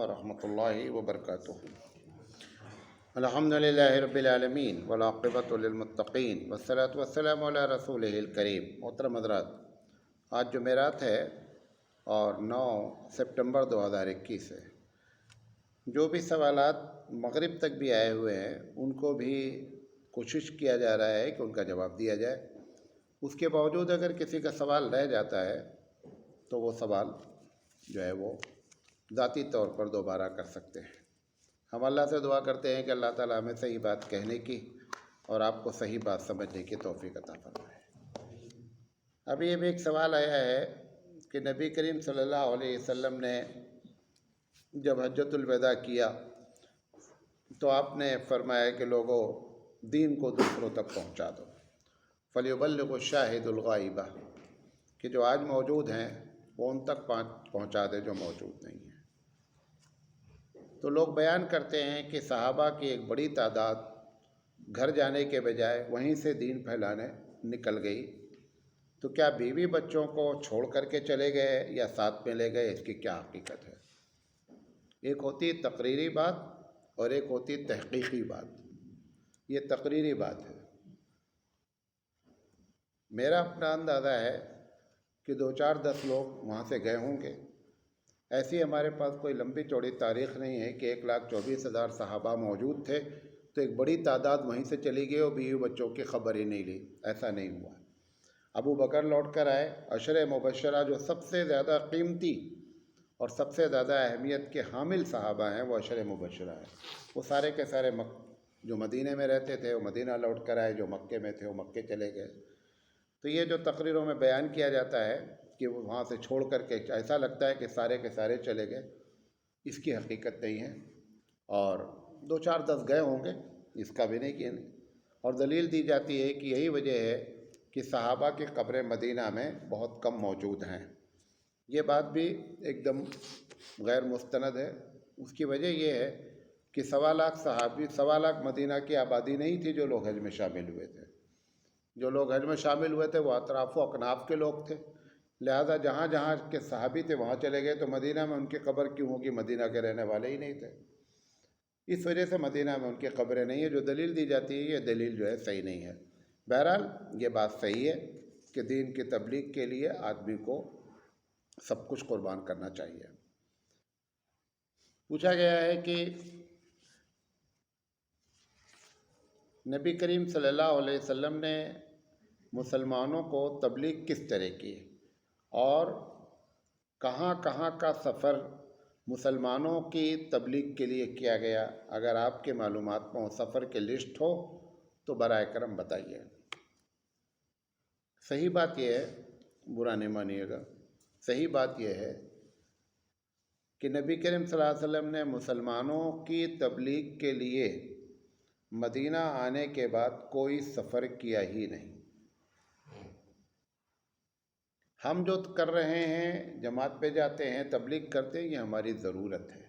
ورحمۃ اللہ وبرکاتہ۔ الحمدللہ رب العالمین والعاقبۃ للمتقین والصلاۃ والسلام علی رسولہ الکریم۔ محترم حضرات، آج جمعرات ہے اور 9 سپٹمبر 2021 ہے۔ جو بھی سوالات مغرب تک بھی آئے ہوئے ہیں ان کو بھی کوشش کیا جا رہا ہے کہ ان کا جواب دیا جائے۔ اس کے باوجود اگر کسی کا سوال رہ جاتا ہے تو وہ سوال جو ہے وہ ذاتی طور پر دوبارہ کر سکتے ہیں۔ ہم اللہ سے دعا کرتے ہیں کہ اللہ تعالیٰ ہمیں صحیح بات کہنے کی اور آپ کو صحیح بات سمجھنے کی توفیق عطا فرمائے۔ ابھی ایک سوال آیا ہے کہ نبی کریم صلی اللہ علیہ وسلم نے جب حجۃ الوداع کیا تو آپ نے فرمایا کہ لوگوں دین کو دوسروں تک پہنچا دو، فلیبلغ الشاہد الغائبہ، کہ جو آج موجود ہیں وہ ان تک پہنچا دے جو موجود نہیں ہیں۔ تو لوگ بیان کرتے ہیں کہ صحابہ کی ایک بڑی تعداد گھر جانے کے بجائے وہیں سے دین پھیلانے نکل گئی، تو کیا بیوی بچوں کو چھوڑ کر کے چلے گئے یا ساتھ میں لے گئے؟ اس کی کیا حقیقت ہے؟ ایک ہوتی تقریری بات اور ایک ہوتی تحقیقی بات۔ یہ تقریری بات ہے۔ میرا اپنا اندازہ ہے کہ 2-4-10 لوگ وہاں سے گئے ہوں گے۔ ایسی ہمارے پاس کوئی لمبی چوڑی تاریخ نہیں ہے کہ 1,24,000 صحابہ موجود تھے تو ایک بڑی تعداد وہیں سے چلی گئی اور بیوی بچوں کی خبر ہی نہیں لی۔ ایسا نہیں ہوا۔ ابو بکر لوٹ کر آئے۔ عشرہ مبشرہ جو سب سے زیادہ قیمتی اور سب سے زیادہ اہمیت کے حامل صحابہ ہیں وہ عشرہ مبشرہ ہیں۔ وہ سارے کے سارے جو مدینے میں رہتے تھے وہ مدینہ لوٹ کر آئے، جو مکے میں تھے وہ مکے چلے گئے۔ تو یہ جو تقریروں میں بیان کیا جاتا ہے کہ وہ وہاں سے چھوڑ کر کے ایسا لگتا ہے کہ سارے کے سارے چلے گئے، اس کی حقیقت نہیں ہے۔ اور 2-4-10 گئے ہوں گے، اس کا بھی نہیں کیا نہیں۔ اور دلیل دی جاتی ہے کہ یہی وجہ ہے کہ صحابہ کی قبریں مدینہ میں بہت کم موجود ہیں۔ یہ بات بھی ایک دم غیر مستند ہے۔ اس کی وجہ یہ ہے کہ 1.25 لاکھ مدینہ کی آبادی نہیں تھی جو لوگ حج میں شامل ہوئے تھے۔ جو لوگ حج میں شامل ہوئے تھے وہ اطراف و اکناف کے لوگ تھے، لہذا جہاں جہاں کے صحابی تھے وہاں چلے گئے، تو مدینہ میں ان کی قبر کیوں ہوگی؟ مدینہ کے رہنے والے ہی نہیں تھے۔ اس وجہ سے مدینہ میں ان کی قبریں نہیں ہیں۔ جو دلیل دی جاتی ہے یہ دلیل جو ہے صحیح نہیں ہے۔ بہرحال یہ بات صحیح ہے کہ دین کی تبلیغ کے لیے آدمی کو سب کچھ قربان کرنا چاہیے۔ پوچھا گیا ہے کہ نبی کریم صلی اللہ علیہ وسلم نے مسلمانوں کو تبلیغ کس طرح کی اور کہاں کہاں کا سفر مسلمانوں کی تبلیغ کے لیے کیا گیا؟ اگر آپ کے معلومات میں سفر کی لسٹ ہو تو برائے کرم بتائیے۔ صحیح بات یہ ہے، برا نہیں مانیے گا، صحیح بات یہ ہے کہ نبی کریم صلی اللہ علیہ وسلم نے مسلمانوں کی تبلیغ کے لیے مدینہ آنے کے بعد کوئی سفر کیا ہی نہیں۔ ہم جو کر رہے ہیں، جماعت پہ جاتے ہیں، تبلیغ کرتے ہیں، یہ ہماری ضرورت ہے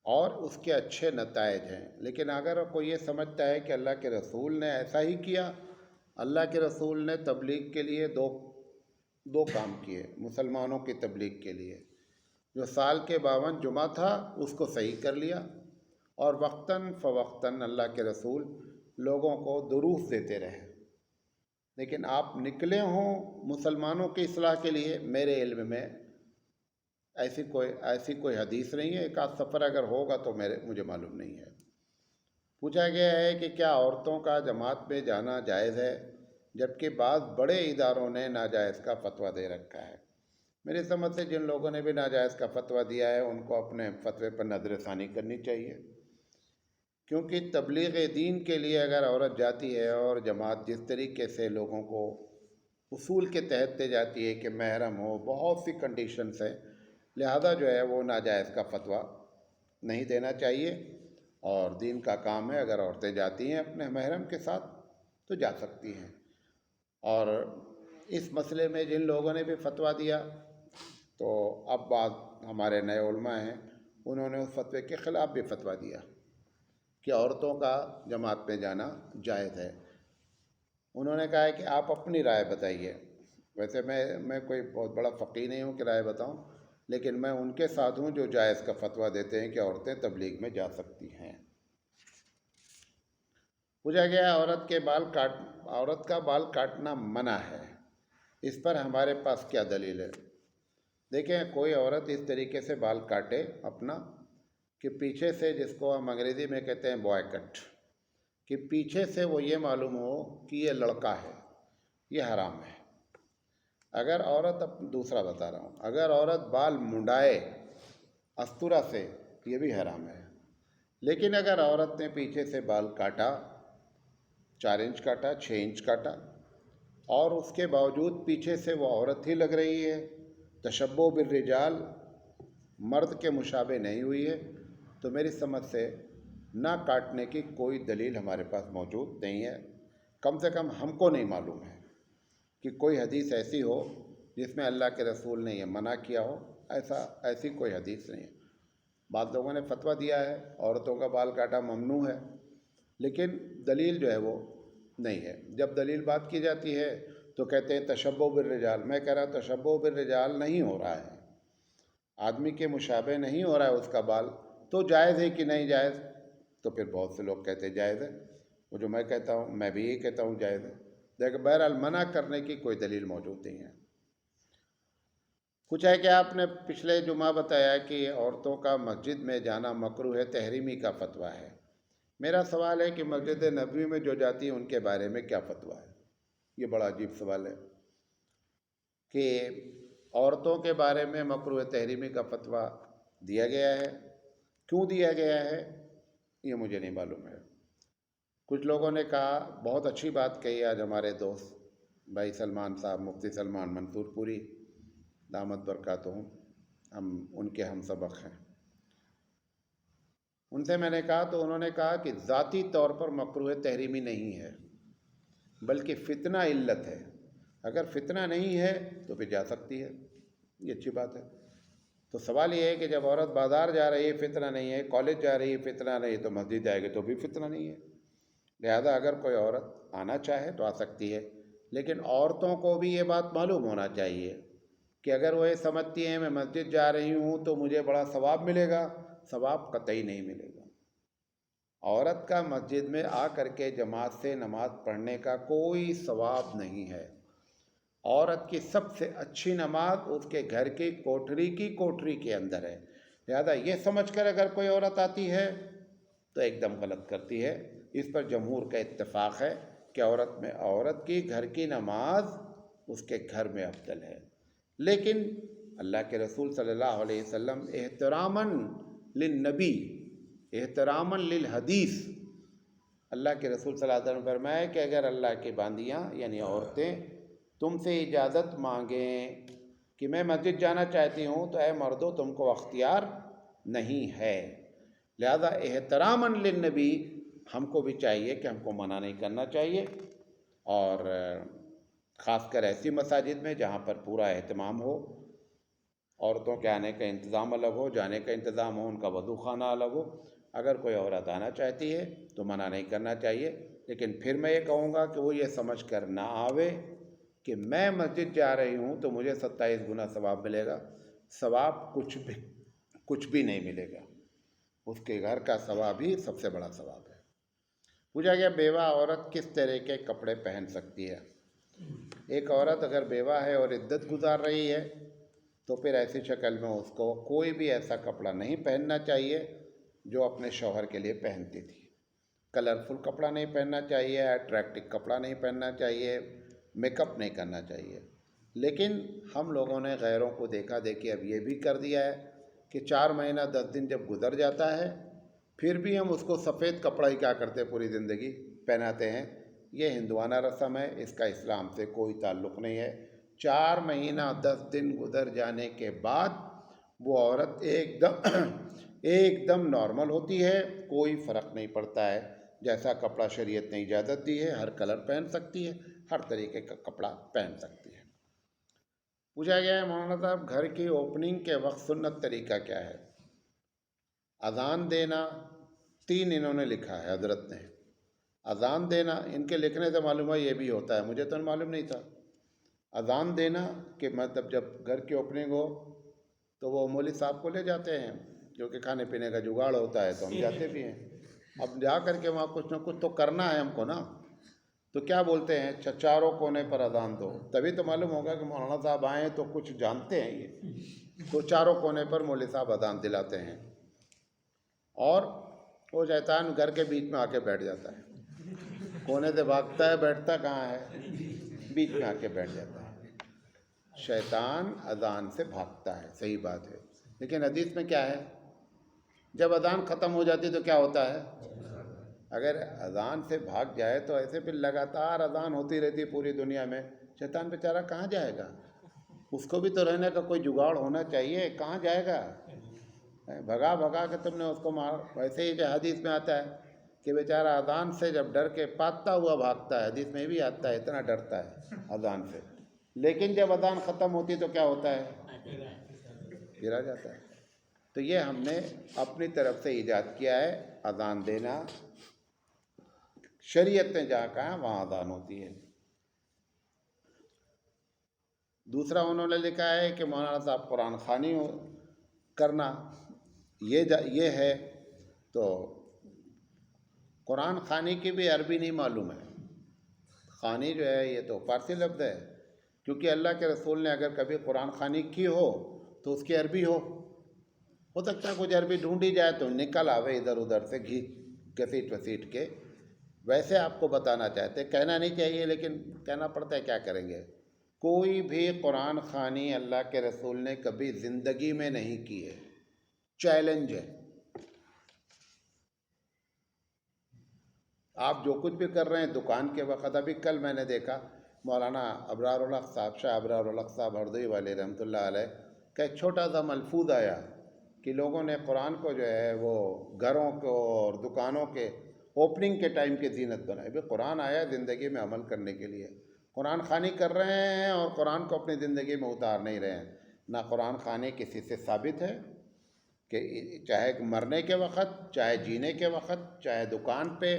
اور اس کے اچھے نتائج ہیں۔ لیکن اگر کوئی یہ سمجھتا ہے کہ اللہ کے رسول نے ایسا ہی کیا، اللہ کے رسول نے تبلیغ کے لیے دو کام کیے مسلمانوں کی تبلیغ کے لیے۔ جو سال کے 52 جمعہ تھا اس کو صحیح کر لیا، اور وقتاً فوقتاً اللہ کے رسول لوگوں کو دروس دیتے رہے۔ لیکن آپ نکلے ہوں مسلمانوں کی اصلاح کے لیے، میرے علم میں ایسی کوئی حدیث نہیں ہے۔ ایک آدھ سفر اگر ہوگا تو مجھے معلوم نہیں ہے۔ پوچھا گیا ہے کہ کیا عورتوں کا جماعت میں جانا جائز ہے، جبکہ بعض بڑے اداروں نے ناجائز کا فتویٰ دے رکھا ہے۔ میری سمجھ سے جن لوگوں نے بھی ناجائز کا فتویٰ دیا ہے ان کو اپنے فتوے پر نظر ثانی کرنی چاہیے، کیونکہ تبلیغ دین کے لیے اگر عورت جاتی ہے اور جماعت جس طریقے سے لوگوں کو اصول کے تحت دے جاتی ہے کہ محرم ہو، بہت سی کنڈیشنز ہیں، لہذا جو ہے وہ ناجائز کا فتویٰ نہیں دینا چاہیے۔ اور دین کا کام ہے، اگر عورتیں جاتی ہیں اپنے محرم کے ساتھ تو جا سکتی ہیں۔ اور اس مسئلے میں جن لوگوں نے بھی فتویٰ دیا تو اب بعض ہمارے نئے علماء ہیں، انہوں نے اس فتوے کے خلاف بھی فتویٰ دیا کہ عورتوں کا جماعت میں جانا جائز ہے۔ انہوں نے کہا ہے کہ آپ اپنی رائے بتائیے۔ ویسے میں کوئی بہت بڑا فقیہ نہیں ہوں کہ رائے بتاؤں، لیکن میں ان کے ساتھ ہوں جو جائز کا فتویٰ دیتے ہیں کہ عورتیں تبلیغ میں جا سکتی ہیں۔ پوچھا گیا عورت کا بال کاٹنا منع ہے، اس پر ہمارے پاس کیا دلیل ہے؟ دیکھیں، کوئی عورت اس طریقے سے بال کاٹے اپنا کہ پیچھے سے، جس کو ہم انگریزی میں کہتے ہیں بوائے کٹ، کہ پیچھے سے وہ یہ معلوم ہو کہ یہ لڑکا ہے، یہ حرام ہے۔ اگر عورت، دوسرا بتا رہا ہوں، اگر عورت بال منڈائے استورا سے، یہ بھی حرام ہے۔ لیکن اگر عورت نے پیچھے سے بال کاٹا، 4 انچ کاٹا، 6 انچ کاٹا، اور اس کے باوجود پیچھے سے وہ عورت ہی لگ رہی ہے، تشبہ بالرجال، مرد کے مشابہ نہیں ہوئی ہے، تو میری سمجھ سے نہ کاٹنے کی کوئی دلیل ہمارے پاس موجود نہیں ہے۔ کم سے کم ہم کو نہیں معلوم ہے کہ کوئی حدیث ایسی ہو جس میں اللہ کے رسول نے یہ منع کیا ہو۔ ایسی کوئی حدیث نہیں ہے۔ بعض لوگوں نے فتویٰ دیا ہے عورتوں کا بال کاٹا ممنوع ہے، لیکن دلیل جو ہے وہ نہیں ہے۔ جب دلیل بات کی جاتی ہے تو کہتے ہیں تشبہ بالرجال۔ میں کہہ رہا ہوں تشبہ بالرجال نہیں ہو رہا ہے، آدمی کے مشابہ نہیں ہو رہا ہے اس کا بال، تو جائز ہے کہ نہیں جائز؟ تو پھر بہت سے لوگ کہتے ہیں جائز ہے، وہ جو میں کہتا ہوں، میں بھی یہی کہتا ہوں جائز ہے۔ لیکن بہرحال منع کرنے کی کوئی دلیل موجود نہیں ہے۔ کچھ ہے کہ آپ نے پچھلے جمعہ بتایا کہ عورتوں کا مسجد میں جانا مکروہ ہے، تحریمی کا فتویٰ ہے۔ میرا سوال ہے کہ مسجد نبوی میں جو جاتی ہیں ان کے بارے میں کیا فتویٰ ہے؟ یہ بڑا عجیب سوال ہے کہ عورتوں کے بارے میں مکروہ تحریمی کا فتویٰ دیا گیا ہے۔ کیوں دیا گیا ہے یہ مجھے نہیں معلوم ہے۔ کچھ لوگوں نے کہا، بہت اچھی بات کہی آج ہمارے دوست بھائی سلمان صاحب، مفتی سلمان منصور پوری دامت برکاتہم، ہم ان کے ہم سبق ہیں، ان سے میں نے کہا تو انہوں نے کہا کہ ذاتی طور پر مکروہ تحریمی نہیں ہے، بلکہ فتنہ علت ہے۔ اگر فتنہ نہیں ہے تو پھر جا سکتی ہے، یہ اچھی بات ہے۔ تو سوال یہ ہے کہ جب عورت بازار جا رہی ہے فتنہ نہیں ہے، کالج جا رہی ہے فتنہ نہیں ہے، تو مسجد جائے گی تو بھی فتنہ نہیں ہے۔ لہذا اگر کوئی عورت آنا چاہے تو آ سکتی ہے، لیکن عورتوں کو بھی یہ بات معلوم ہونا چاہیے کہ اگر وہ یہ سمجھتی ہیں میں مسجد جا رہی ہوں تو مجھے بڑا ثواب ملے گا، ثواب قطعی نہیں ملے گا۔ عورت کا مسجد میں آ کر کے جماعت سے نماز پڑھنے کا کوئی ثواب نہیں ہے۔ عورت کی سب سے اچھی نماز اس کے گھر کی کوٹری کے اندر ہے۔ لہذا یہ سمجھ کر اگر کوئی عورت آتی ہے تو ایک دم غلط کرتی ہے۔ اس پر جمہور کا اتفاق ہے کہ عورت کی گھر کی نماز اس کے گھر میں افضل ہے۔ لیکن اللہ کے رسول صلی اللہ علیہ وسلم احتراماً للنبی، احتراماً للحدیث، اللہ کے رسول صلی اللہ علیہ وسلم فرمایا کہ اگر اللہ کی باندیاں یعنی عورتیں تم سے اجازت مانگیں کہ میں مسجد جانا چاہتی ہوں تو اے مردو تم کو اختیار نہیں ہے۔ لہذا احتراماً للنبی ہم کو بھی چاہیے کہ ہم کو منع نہیں کرنا چاہیے، اور خاص کر ایسی مساجد میں جہاں پر پورا اہتمام ہو، عورتوں کے آنے کا انتظام الگ ہو، جانے کا انتظام ہو، ان کا وضو خانہ الگ ہو۔ اگر کوئی عورت آنا چاہتی ہے تو منع نہیں کرنا چاہیے، لیکن پھر میں یہ کہوں گا کہ وہ یہ سمجھ کر نہ آوے کہ میں مسجد جا رہی ہوں تو مجھے 27 گنا ثواب ملے گا۔ ثواب کچھ بھی نہیں ملے گا، اس کے گھر کا ثواب ہی سب سے بڑا ثواب ہے۔ پوچھا گیا بیوہ عورت کس طرح کے کپڑے پہن سکتی ہے؟ ایک عورت اگر بیوہ ہے اور عدت گزار رہی ہے تو پھر ایسی شکل میں اس کو کوئی بھی ایسا کپڑا نہیں پہننا چاہیے جو اپنے شوہر کے لیے پہنتی تھی۔ کلرفل کپڑا نہیں پہننا چاہیے، اٹریکٹو کپڑا نہیں پہننا چاہیے، میک اپ نہیں کرنا چاہیے۔ لیکن ہم لوگوں نے غیروں کو دیکھا دیکھی اب یہ بھی کر دیا ہے کہ 4 مہینہ 10 دن جب گزر جاتا ہے پھر بھی ہم اس کو سفید کپڑا ہی کیا کرتے پوری زندگی پہناتے ہیں۔ یہ ہندوانہ رسم ہے، اس کا اسلام سے کوئی تعلق نہیں ہے۔ 4 مہینہ 10 دن گزر جانے کے بعد وہ عورت ایک دم نارمل ہوتی ہے، کوئی فرق نہیں پڑتا ہے۔ جیسا کپڑا شریعت نے اجازت دی ہے، ہر کلر پہن سکتی ہے، ہر طریقے کا کپڑا پہن سکتی ہے۔ پوچھا گیا ہے مولانا صاحب گھر کی اوپننگ کے وقت سنت طریقہ کیا ہے؟ اذان دینا، 3 انہوں نے لکھا ہے حضرت نے۔ اذان دینا، ان کے لکھنے سے معلوم ہے یہ بھی ہوتا ہے، مجھے تو معلوم نہیں تھا۔ اذان دینا کہ مطلب جب گھر کی اوپننگ ہو تو وہ مولوی صاحب کو لے جاتے ہیں، کیونکہ کھانے پینے کا جگاڑ ہوتا ہے تو ہم جاتے بھی ہیں۔ اب جا کر کے وہاں کچھ نہ کچھ تو کرنا ہے ہم کو نا، تو کیا بولتے ہیں، چاروں کونے پر اذان دو، تبھی تو معلوم ہوگا کہ مولانا صاحب آئے تو کچھ جانتے ہیں یہ۔ تو چاروں کونے پر مولوی صاحب اذان دلاتے ہیں، اور وہ شیطان گھر کے بیچ میں آ کے بیٹھ جاتا ہے، کونے سے بھاگتا ہے، بیٹھتا کہاں ہے، بیچ میں آ کے بیٹھ جاتا ہے۔ شیطان اذان سے بھاگتا ہے، صحیح بات ہے، لیکن حدیث میں کیا ہے، جب اذان ختم ہو جاتی تو کیا ہوتا ہے، اگر اذان سے بھاگ جائے تو ایسے پھر لگاتار اذان ہوتی رہتی پوری دنیا میں، شیطان بیچارہ کہاں جائے گا، اس کو بھی تو رہنے کا کوئی جگاڑ ہونا چاہیے، کہاں جائے گا، بھگا بھگا کے تم نے اس کو مار۔ ویسے ہی جو حدیث میں آتا ہے کہ بیچارہ اذان سے جب ڈر کے پاتا ہوا بھاگتا ہے، حدیث میں بھی آتا ہے اتنا ڈرتا ہے اذان سے، لیکن جب اذان ختم ہوتی تو کیا ہوتا ہے، گرا جاتا ہے۔ تو یہ ہم نے اپنی طرف سے ایجاد کیا ہے، اذان دینا شریعت نے جہاں کہا وہاں اذان ہوتی ہے۔ دوسرا انہوں نے لکھا ہے کہ مولانا صاحب قرآن خوانی کرنا یہ ہے، تو قرآن خوانی کی بھی عربی نہیں معلوم ہے، خوانی جو ہے یہ تو فارسی لفظ ہے، کیونکہ اللہ کے رسول نے اگر کبھی قرآن خوانی کی ہو تو اس کی عربی ہو سکتا ہے کچھ عربی ڈھونڈی جائے تو نکل آوے ادھر ادھر سے گھسیٹ وسیٹ کے، ویسے آپ کو بتانا چاہتے، کہنا نہیں چاہیے لیکن کہنا پڑتا ہے، کیا کریں گے۔ کوئی بھی قرآن خوانی اللہ کے رسول نے کبھی زندگی میں نہیں کی ہے، چیلنج ہے۔ آپ جو کچھ بھی کر رہے ہیں دکان کے وقت، ابھی کل میں نے دیکھا مولانا ابرار الحق صاحب، شاہ ابرار الحق صاحب ہردوئی والے رحمۃ اللہ علیہ کا ایک چھوٹا سا ملفوظ آیا کہ لوگوں نے قرآن کو جو ہے وہ گھروں کو اور دکانوں کے اوپننگ کے ٹائم کی زینت بنائی۔ بھئی قرآن آیا زندگی میں عمل کرنے کے لیے، قرآن خوانی کر رہے ہیں اور قرآن کو اپنی زندگی میں اتار نہیں رہے ہیں۔ نہ قرآن خوانی کسی سے ثابت ہے کہ چاہے مرنے کے وقت، چاہے جینے کے وقت، چاہے دکان پہ،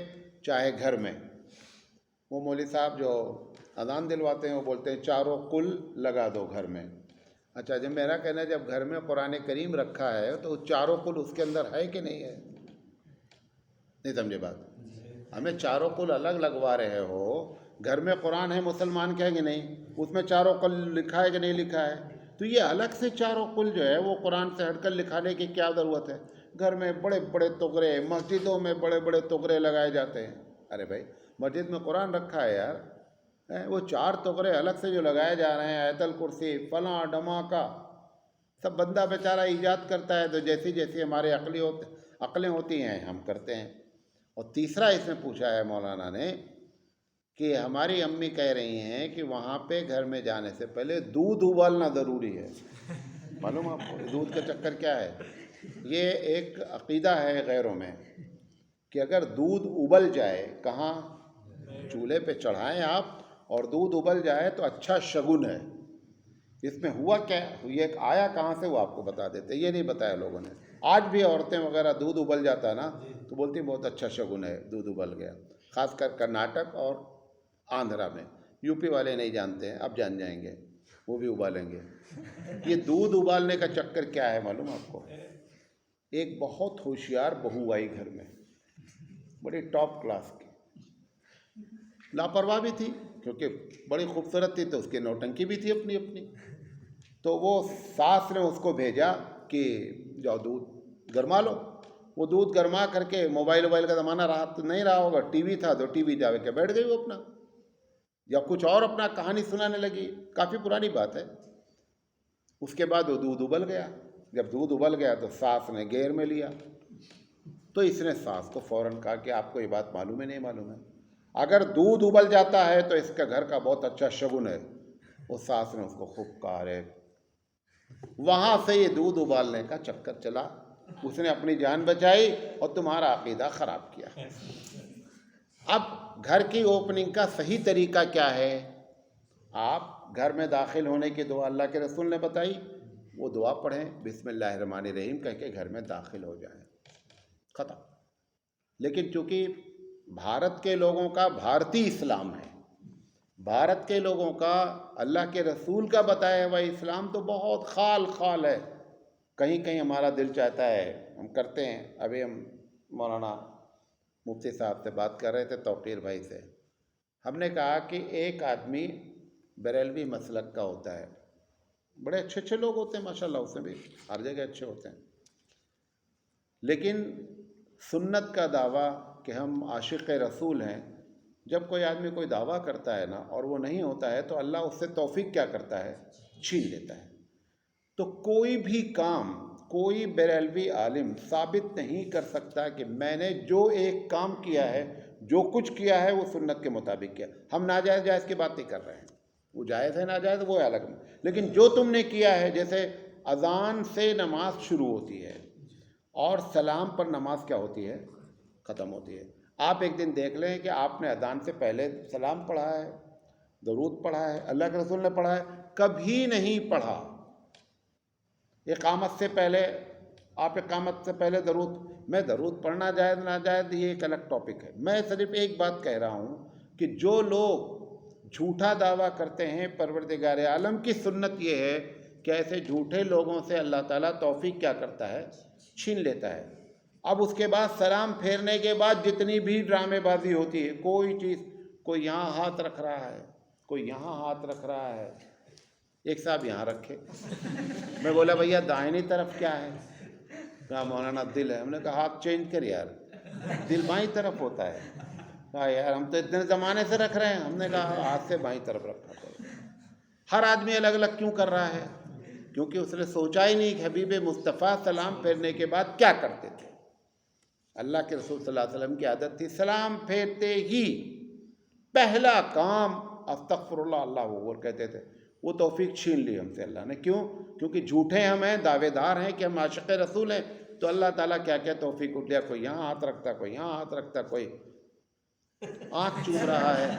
چاہے گھر میں۔ وہ مولوی صاحب جو اذان دلواتے ہیں وہ بولتے ہیں چاروں قل لگا دو گھر میں۔ اچھا جب میرا کہنا ہے جب گھر میں قرآن کریم رکھا ہے تو چاروں قل اس کے اندر ہے کہ نہیں ہے، نہیں سمجھے بات، ہمیں چاروں قل الگ لگوا رہے ہو، گھر میں قرآن ہے مسلمان کہیں گے نہیں، اس میں چاروں قل لکھا ہے کہ نہیں لکھا ہے، تو یہ الگ سے چاروں قل جو ہے وہ قرآن سے ہٹ کر لکھانے کی کیا ضرورت ہے۔ گھر میں بڑے بڑے تغرے، مسجدوں میں بڑے بڑے تغرے لگائے جاتے ہیں، ارے بھائی مسجد میں قرآن رکھا ہے یار، وہ چار تغرے الگ سے جو لگائے جا رہے ہیں، آیت الکرسی فلاں ڈھماکہ، سب بندہ بیچارہ ایجاد کرتا ہے، تو جیسی جیسی ہمارے عقلیں ہوتی ہیں ہم کرتے ہیں۔ اور تیسرا اس میں پوچھا ہے مولانا نے کہ ہماری امی کہہ رہی ہیں کہ وہاں پہ گھر میں جانے سے پہلے دودھ ابالنا ضروری ہے۔ معلوم آپ کو دودھ کا چکر کیا ہے، یہ ایک عقیدہ ہے غیروں میں کہ اگر دودھ ابل جائے، کہاں، چولہے پہ چڑھائیں آپ اور دودھ ابل جائے تو اچھا شگن ہے۔ اس میں ہوا کیا، یہ آیا کہاں سے وہ آپ کو بتا دیتے، یہ نہیں بتایا لوگوں نے۔ آج بھی عورتیں وغیرہ دودھ ابل جاتا ہے نا تو بولتی ہیں بہت اچھا شگن ہے، دودھ ابل گیا، خاص کر کرناٹک اور آندھرا میں۔ یو پی والے نہیں جانتے ہیں، اب جان جائیں گے، وہ بھی ابالیں گے۔ یہ دودھ ابالنے کا چکر کیا ہے معلوم آپ کو، ایک بہت ہوشیار بہو آئی گھر میں، بڑی ٹاپ کلاس کی، لاپرواہ بھی تھی کیونکہ بڑی خوبصورت تھی تو اس کی نوٹنکی بھی تھی اپنی اپنی، تو وہ ساس نے اس کو بھیجا کہ جاؤ دودھ گرما لو۔ وہ دودھ گرما کر کے، موبائل کا زمانہ رہا تو نہیں رہا ہوگا، ٹی وی تھا تو ٹی وی جا کے بیٹھ گئی وہ اپنا، یا کچھ اور اپنا کہانی سنانے لگی، کافی پرانی بات ہے۔ اس کے بعد وہ دودھ ابل گیا، جب دودھ ابل گیا تو ساس نے گیر میں لیا، تو اس نے ساس کو فوراً کہا کہ آپ کو یہ بات معلوم ہے نہیں معلوم ہے، اگر دودھ ابل جاتا ہے تو اس کا گھر کا بہت اچھا شگن ہے۔ وہ ساس نے اس کو خوب کہا رے، وہاں سے یہ دودھ ابالنے کا چکر چلا، اس نے اپنی جان بچائی اور تمہارا عقیدہ خراب کیا۔ اب گھر کی اوپننگ کا صحیح طریقہ کیا ہے، آپ گھر میں داخل ہونے کی دعا اللہ کے رسول نے بتائی، وہ دعا پڑھیں، بسم اللہ الرحمن الرحیم کہہ کے گھر میں داخل ہو جائیں، ختم۔ لیکن چونکہ بھارت کے لوگوں کا بھارتی اسلام ہے، بھارت کے لوگوں کا اللہ کے رسول کا بتایا ہوا اسلام تو بہت خال خال ہے، کہیں کہیں ہمارا دل چاہتا ہے ہم کرتے ہیں. ابھی ہم مولانا مفتی صاحب سے بات کر رہے تھے، توقیر بھائی سے. ہم نے کہا کہ ایک آدمی بریلوی مسلک کا ہوتا ہے، بڑے اچھے اچھے لوگ ہوتے ہیں ماشاء اللہ، اس میں بھی ہر جگہ اچھے ہوتے ہیں، لیکن سنت کا دعویٰ کہ ہم عاشق رسول ہیں، جب کوئی آدمی کوئی دعویٰ کرتا ہے نا اور وہ نہیں ہوتا ہے تو اللہ اس سے توفیق کیا کرتا ہے؟ چھین لیتا ہے. تو کوئی بھی کام کوئی بریلوی عالم ثابت نہیں کر سکتا کہ میں نے جو ایک کام کیا ہے، جو کچھ کیا ہے وہ سنت کے مطابق کیا. ہم ناجائز جائز کی بات نہیں کر رہے ہیں، وہ جائز ہے ناجائز وہ الگ میں، لیکن جو تم نے کیا ہے، جیسے اذان سے نماز شروع ہوتی ہے اور سلام پر نماز کیا ہوتی ہے؟ ختم ہوتی ہے. آپ ایک دن دیکھ لیں کہ آپ نے اذان سے پہلے سلام پڑھا ہے، درود پڑھا ہے، اللہ کے رسول نے پڑھا ہے؟ کبھی نہیں پڑھا. اقامت سے پہلے آپ اقامت سے پہلے درود، میں درود پڑھنا جائز ناجائز یہ ایک الگ ٹاپک ہے. میں صرف ایک بات کہہ رہا ہوں کہ جو لوگ جھوٹا دعویٰ کرتے ہیں، پروردگار عالم کی سنت یہ ہے کہ ایسے جھوٹے لوگوں سے اللہ تعالیٰ توفیق کیا کرتا ہے؟ چھین لیتا ہے. اب اس کے بعد سلام پھیرنے کے بعد جتنی بھی ڈرامے بازی ہوتی ہے، کوئی چیز، کوئی یہاں ہاتھ رکھ رہا ہے، کوئی یہاں ہاتھ رکھ رہا ہے. ایک صاحب یہاں رکھے، میں بولا بھیا دائنی طرف کیا ہے؟ کہا مولانا دل ہے. ہم نے کہا ہاتھ چینج کر یار، دل بائیں طرف ہوتا ہے. کہا یار ہم تو اتنے زمانے سے رکھ رہے ہیں. ہم نے کہا ہاتھ سے بائیں طرف رکھا کرو. ہر آدمی الگ الگ کیوں کر رہا ہے؟ کیونکہ اس نے سوچا ہی نہیں کہ حبیب مصطفیٰ سلام پھیرنے کے بعد کیا کرتے تھے. اللہ کے رسول صلی اللہ علیہ وسلم کی عادت تھی سلام پھیرتے ہی پہلا کام استغفر اللہ اللہ اکبر کہتے تھے. وہ توفیق چھین لی ہم سے اللہ نے. کیوں؟ کیونکہ جھوٹے ہم ہیں، دعوے دار ہیں کہ ہم عاشق رسول ہیں. تو اللہ تعالیٰ کیا کیا توفیق اٹھ لیا. کوئی یہاں ہاتھ رکھتا، کوئی یہاں ہاتھ رکھتا، کوئی آنکھ چوم رہا ہے.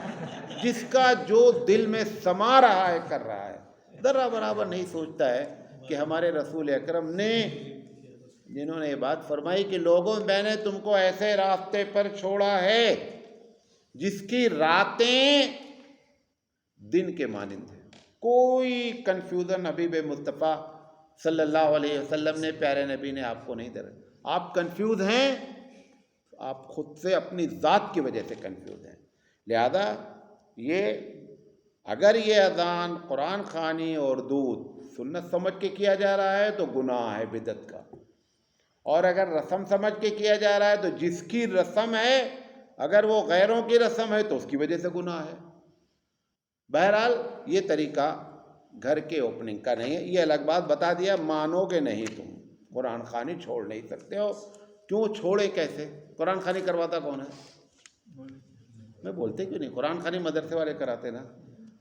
جس کا جو دل میں سما رہا ہے کر رہا ہے. ذرا برابر نہیں سوچتا ہے کہ ہمارے رسول اکرم نے، جنہوں نے یہ بات فرمائی کہ لوگوں میں نے تم کو ایسے راستے پر چھوڑا ہے جس کی راتیں دن کے مانند ہیں. کوئی کنفیوژن حبیب مصطفیٰ صلی اللہ علیہ وسلم نے، پیارے نبی نے آپ کو نہیں دے رہا. آپ کنفیوز ہیں، آپ خود سے اپنی ذات کی وجہ سے کنفیوز ہیں. لہذا یہ اگر یہ اذان، قرآن خوانی اور دودھ سنت سمجھ کے کیا جا رہا ہے تو گناہ ہے بدعت کا، اور اگر رسم سمجھ کے کیا جا رہا ہے تو جس کی رسم ہے اگر وہ غیروں کی رسم ہے تو اس کی وجہ سے گناہ ہے. بہرحال یہ طریقہ گھر کے اوپننگ کا نہیں ہے. یہ الگ بات بتا دیا، مانو گے نہیں تم، قرآن خوانی چھوڑ نہیں سکتے ہو. کیوں چھوڑے؟ کیسے؟ قرآن خوانی کرواتا کون ہے؟ میں بولتے کیوں نہیں؟ قرآن خوانی مدرسے والے کراتے نا.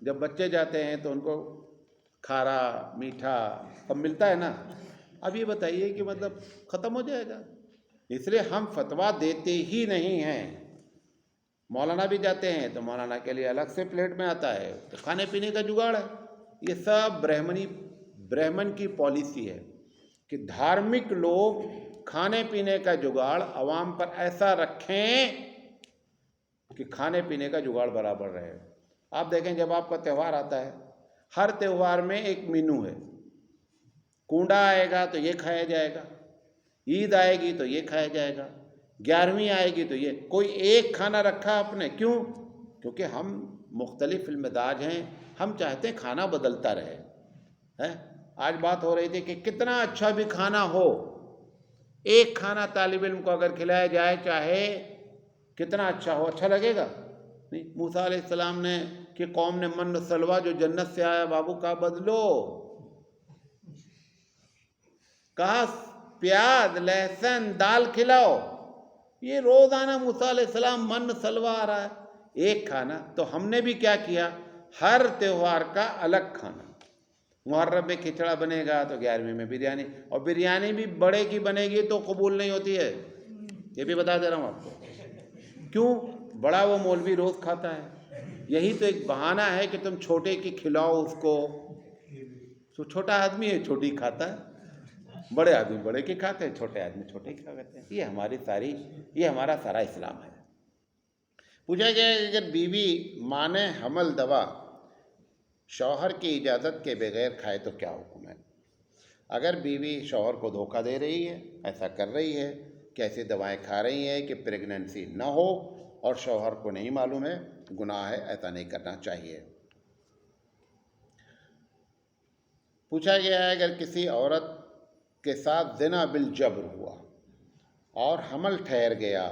جب بچے جاتے ہیں تو ان کو کھارا میٹھا سب ملتا ہے نا. اب یہ بتائیے کہ مطلب ختم ہو جائے گا. اس لیے ہم فتویٰ دیتے ہی نہیں ہیں. مولانا بھی جاتے ہیں تو مولانا کے لیے الگ سے پلیٹ میں آتا ہے تو کھانے پینے کا جگاڑ ہے. یہ سب برہمن کی پالیسی ہے کہ دھارمک لوگ کھانے پینے کا جگاڑ عوام پر ایسا رکھیں کہ کھانے پینے کا جگاڑ برابر رہے. آپ دیکھیں جب آپ کا تہوار آتا ہے، ہر تہوار میں ایک مینو ہے. کنڈا آئے گا تو یہ کھایا جائے گا، عید آئے گی تو یہ کھایا جائے گا، 11ویں آئے گی تو یہ. کوئی ایک کھانا رکھا آپ نے. کیوں؟ کیونکہ ہم مختلف المزاج ہیں، ہم چاہتے ہیں کھانا بدلتا رہے. آج بات ہو رہی تھی کہ کتنا اچھا بھی کھانا ہو، ایک کھانا طالب علم کو اگر کھلایا جائے چاہے کتنا اچھا ہو، اچھا لگے گا نہیں. موسیٰ علیہ السلام نے کہ قوم نے من سلوا جو جنت سے آیا بابو کا بدلو، کہا پیاز لہسن دال کھلاؤ. یہ روزانہ موسیٰ علیہ السلام من سلوا آ رہا ہے. ایک کھانا. تو ہم نے بھی کیا کیا، ہر تہوار کا الگ کھانا. محرم میں کھچڑا بنے گا تو 11ویں میں بریانی، اور بریانی بھی بڑے کی بنے گی تو قبول نہیں ہوتی ہے. یہ بھی بتا دے رہا ہوں آپ کو. کیوں؟ بڑا وہ مولوی روز کھاتا ہے. یہی تو ایک بہانہ ہے کہ تم چھوٹے کی کھلاؤ اس کو. تو چھوٹا آدمی ہے چھوٹی کھاتا ہے، بڑے آدمی بڑے کی کھاتے ہیں، چھوٹے آدمی چھوٹے کی کھاتے ہیں. یہ ہمارا سارا اسلام ہے. پوچھا جائے اگر بیوی مانے حمل دوا شوہر کی اجازت کے بغیر کھائے تو کیا حکم ہے؟ اگر بیوی شوہر کو دھوکہ دے رہی ہے، ایسا کر رہی ہے کہ ایسی دوائیں کھا رہی ہیں کہ پریگننسی نہ ہو اور شوہر کو نہیں معلوم ہے، گناہ ہے، ایسا نہیں کرنا چاہیے۔ پوچھا گیا ہے اگر کسی عورت کے ساتھ زنا بالجبر ہوا اور حمل ٹھہر گیا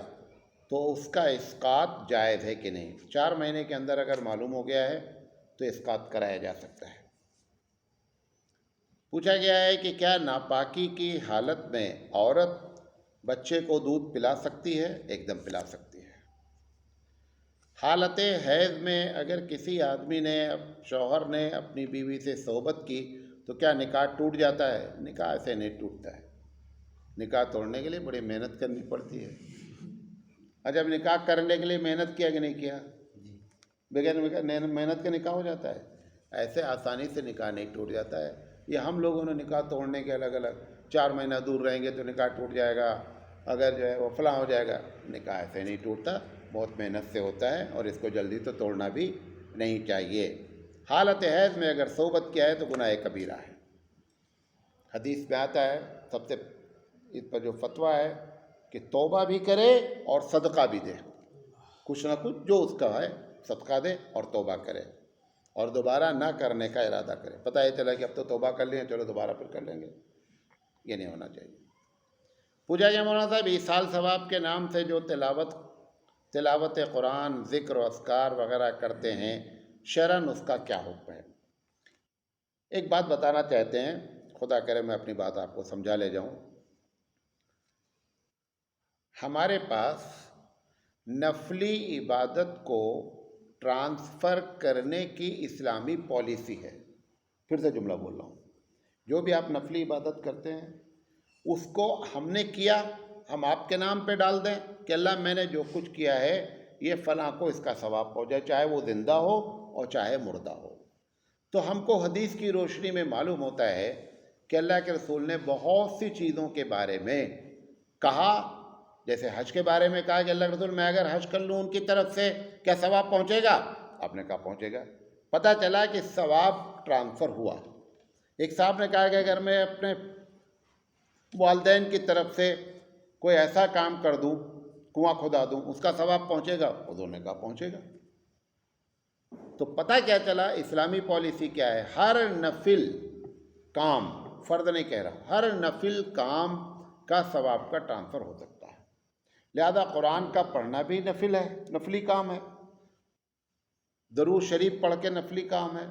تو اس کا اسقاط جائز ہے کہ نہیں؟ 4 مہینے کے اندر اگر معلوم ہو گیا ہے تو اسقاط کرایا جا سکتا ہے۔ پوچھا گیا ہے کہ کیا ناپاکی کی حالت میں عورت بچے کو دودھ پلا سکتی ہے؟ ایک دم پلا سکتی ہے۔ حالت حیض میں اگر کسی آدمی نے، شوہر نے اپنی بیوی سے صحبت کی تو کیا نکاح ٹوٹ جاتا ہے؟ نکاح ایسے نہیں ٹوٹتا ہے، نکاح توڑنے کے لیے بڑی محنت کرنی پڑتی ہے۔ اور جب نکاح کرنے کے لیے محنت کیا کہ نہیں کیا؟ بغیر محنت کا نکاح ہو جاتا ہے؟ ایسے آسانی سے نکاح نہیں ٹوٹ جاتا ہے۔ یہ ہم لوگوں نے نکاح توڑنے کے الگ الگ 4 مہینہ دور رہیں گے تو نکاح ٹوٹ جائے گا، اگر جو ہے وہ فلاں ہو جائے گا، نکاح ایسے نہیں ٹوٹتا، بہت محنت سے ہوتا ہے اور اس کو جلدی تو توڑنا بھی نہیں چاہیے۔ حالت حیض میں اگر صحبت کیا ہے تو گناہ کبیرہ ہے۔ حدیث میں آتا ہے، سب سے اس پر جو فتویٰ ہے کہ توبہ بھی کرے اور صدقہ بھی دے، کچھ نہ کچھ جو اس کا ہے صدقہ دے اور توبہ کرے اور دوبارہ نہ کرنے کا ارادہ کرے۔ پتہ یہ چلا کہ اب تو توبہ کر لیں، چلو دوبارہ پھر کر لیں گے، یہ نہیں ہونا چاہیے۔ پوچھا گیا مولانا صاحب ایصال ثواب کے نام سے جو تلاوت قرآن، ذکر و اذکار وغیرہ کرتے ہیں، شرعاً اس کا کیا حکم ہے؟ ایک بات بتانا چاہتے ہیں، خدا کرے میں اپنی بات آپ کو سمجھا لے جاؤں۔ ہمارے پاس نفلی عبادت کو ٹرانسفر کرنے کی اسلامی پالیسی ہے۔ پھر سے جملہ بول رہا ہوں، جو بھی آپ نفلی عبادت کرتے ہیں اس کو ہم نے کیا، ہم آپ کے نام پہ ڈال دیں کہ اللہ میں نے جو کچھ کیا ہے یہ فلاں کو اس کا ثواب پہنچے، چاہے وہ زندہ ہو اور چاہے مردہ ہو۔ تو ہم کو حدیث کی روشنی میں معلوم ہوتا ہے کہ اللہ کے رسول نے بہت سی چیزوں کے بارے میں کہا، جیسے حج کے بارے میں کہا کہ اللہ کے رسول میں اگر حج کر لوں ان کی طرف سے کیا ثواب پہنچے گا؟ آپ نے کہا پہنچے گا۔ پتہ چلا کہ ثواب ٹرانسفر ہوا۔ ایک صاحب نے کہا کہ اگر میں اپنے والدین کی طرف سے کوئی ایسا کام کر دوں، کنواں کھدا دوں، اس کا ثواب پہنچے گا؟ حضور نے کہا پہنچے گا۔ تو پتہ کیا چلا اسلامی پالیسی کیا ہے؟ ہر نفل کام، فرض نہیں کہہ رہا، ہر نفل کام کا ثواب کا ٹرانسفر ہو سکتا ہے۔ لہذا قرآن کا پڑھنا بھی نفل ہے، نفلی کام ہے، درود شریف پڑھ کے نفلی کام ہے۔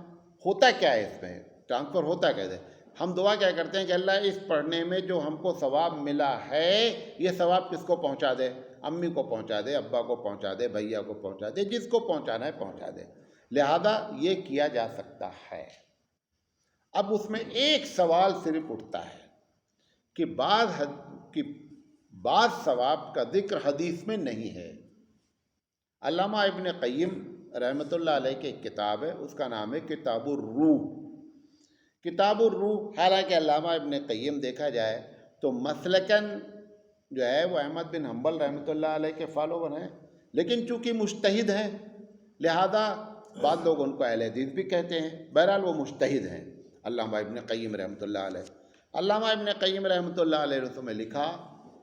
ہوتا کیا ہے اس میں ٹرانسفر؟ ہوتا کیسے؟ ہم دعا کیا کرتے ہیں کہ اللہ اس پڑھنے میں جو ہم کو ثواب ملا ہے یہ ثواب کس کو پہنچا دے؟ امی کو پہنچا دے، ابا کو پہنچا دے، بھیا کو پہنچا دے، جس کو پہنچانا ہے پہنچا دے۔ لہذا یہ کیا جا سکتا ہے۔ اب اس میں ایک سوال صرف اٹھتا ہے کہ بعض ثواب کا ذکر حدیث میں نہیں ہے۔ علامہ ابن قیم رحمۃ اللہ علیہ کی ایک کتاب ہے، اس کا نام ہے کتاب الروح۔ کتاب الروح، حالانکہ علامہ ابن قیم دیکھا جائے تو مسلکن جو ہے وہ احمد بن حنبل رحمۃ اللہ علیہ کے فالوور ہیں، لیکن چونکہ مجتہد ہیں لہذا بعض لوگ ان کو اہل حدیث بھی کہتے ہیں۔ بہرحال وہ مجتہد ہیں علامہ ابن قیم رحمۃ اللہ علیہ۔ علامہ ابن قیم رحمۃ اللہ علیہ رسول میں لکھا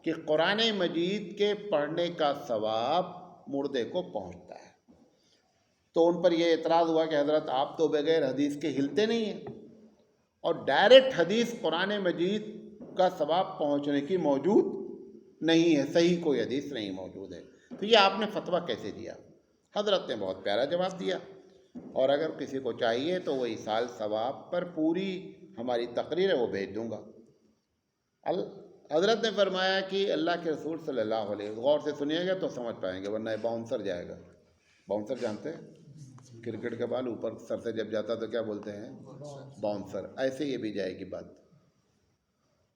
کہ قرآن مجید کے پڑھنے کا ثواب مردے کو پہنچتا ہے۔ تو ان پر یہ اعتراض ہوا کہ حضرت آپ تو بغیر حدیث کے ہلتے نہیں ہیں، اور ڈائریکٹ حدیث قرآن مجید کا ثواب پہنچنے کی موجود نہیں ہے، صحیح کوئی حدیث نہیں موجود ہے، تو یہ آپ نے فتویٰ کیسے دیا؟ حضرت نے بہت پیارا جواب دیا، اور اگر کسی کو چاہیے تو وہ ایصال ثواب پر پوری ہماری تقریر ہے وہ بھیج دوں گا۔ حضرت نے فرمایا کہ اللہ کے رسول صلی اللہ علیہ وسلم، غور سے سنیے گا تو سمجھ پائیں گے ورنہ باؤنسر جائے گا۔ باؤنسر جانتے ہیں؟ کرکٹ کا بال اوپر سر سے جب جاتا تو کیا بولتے ہیں؟ باؤنسر۔ ایسے یہ بھی جائے گی بات۔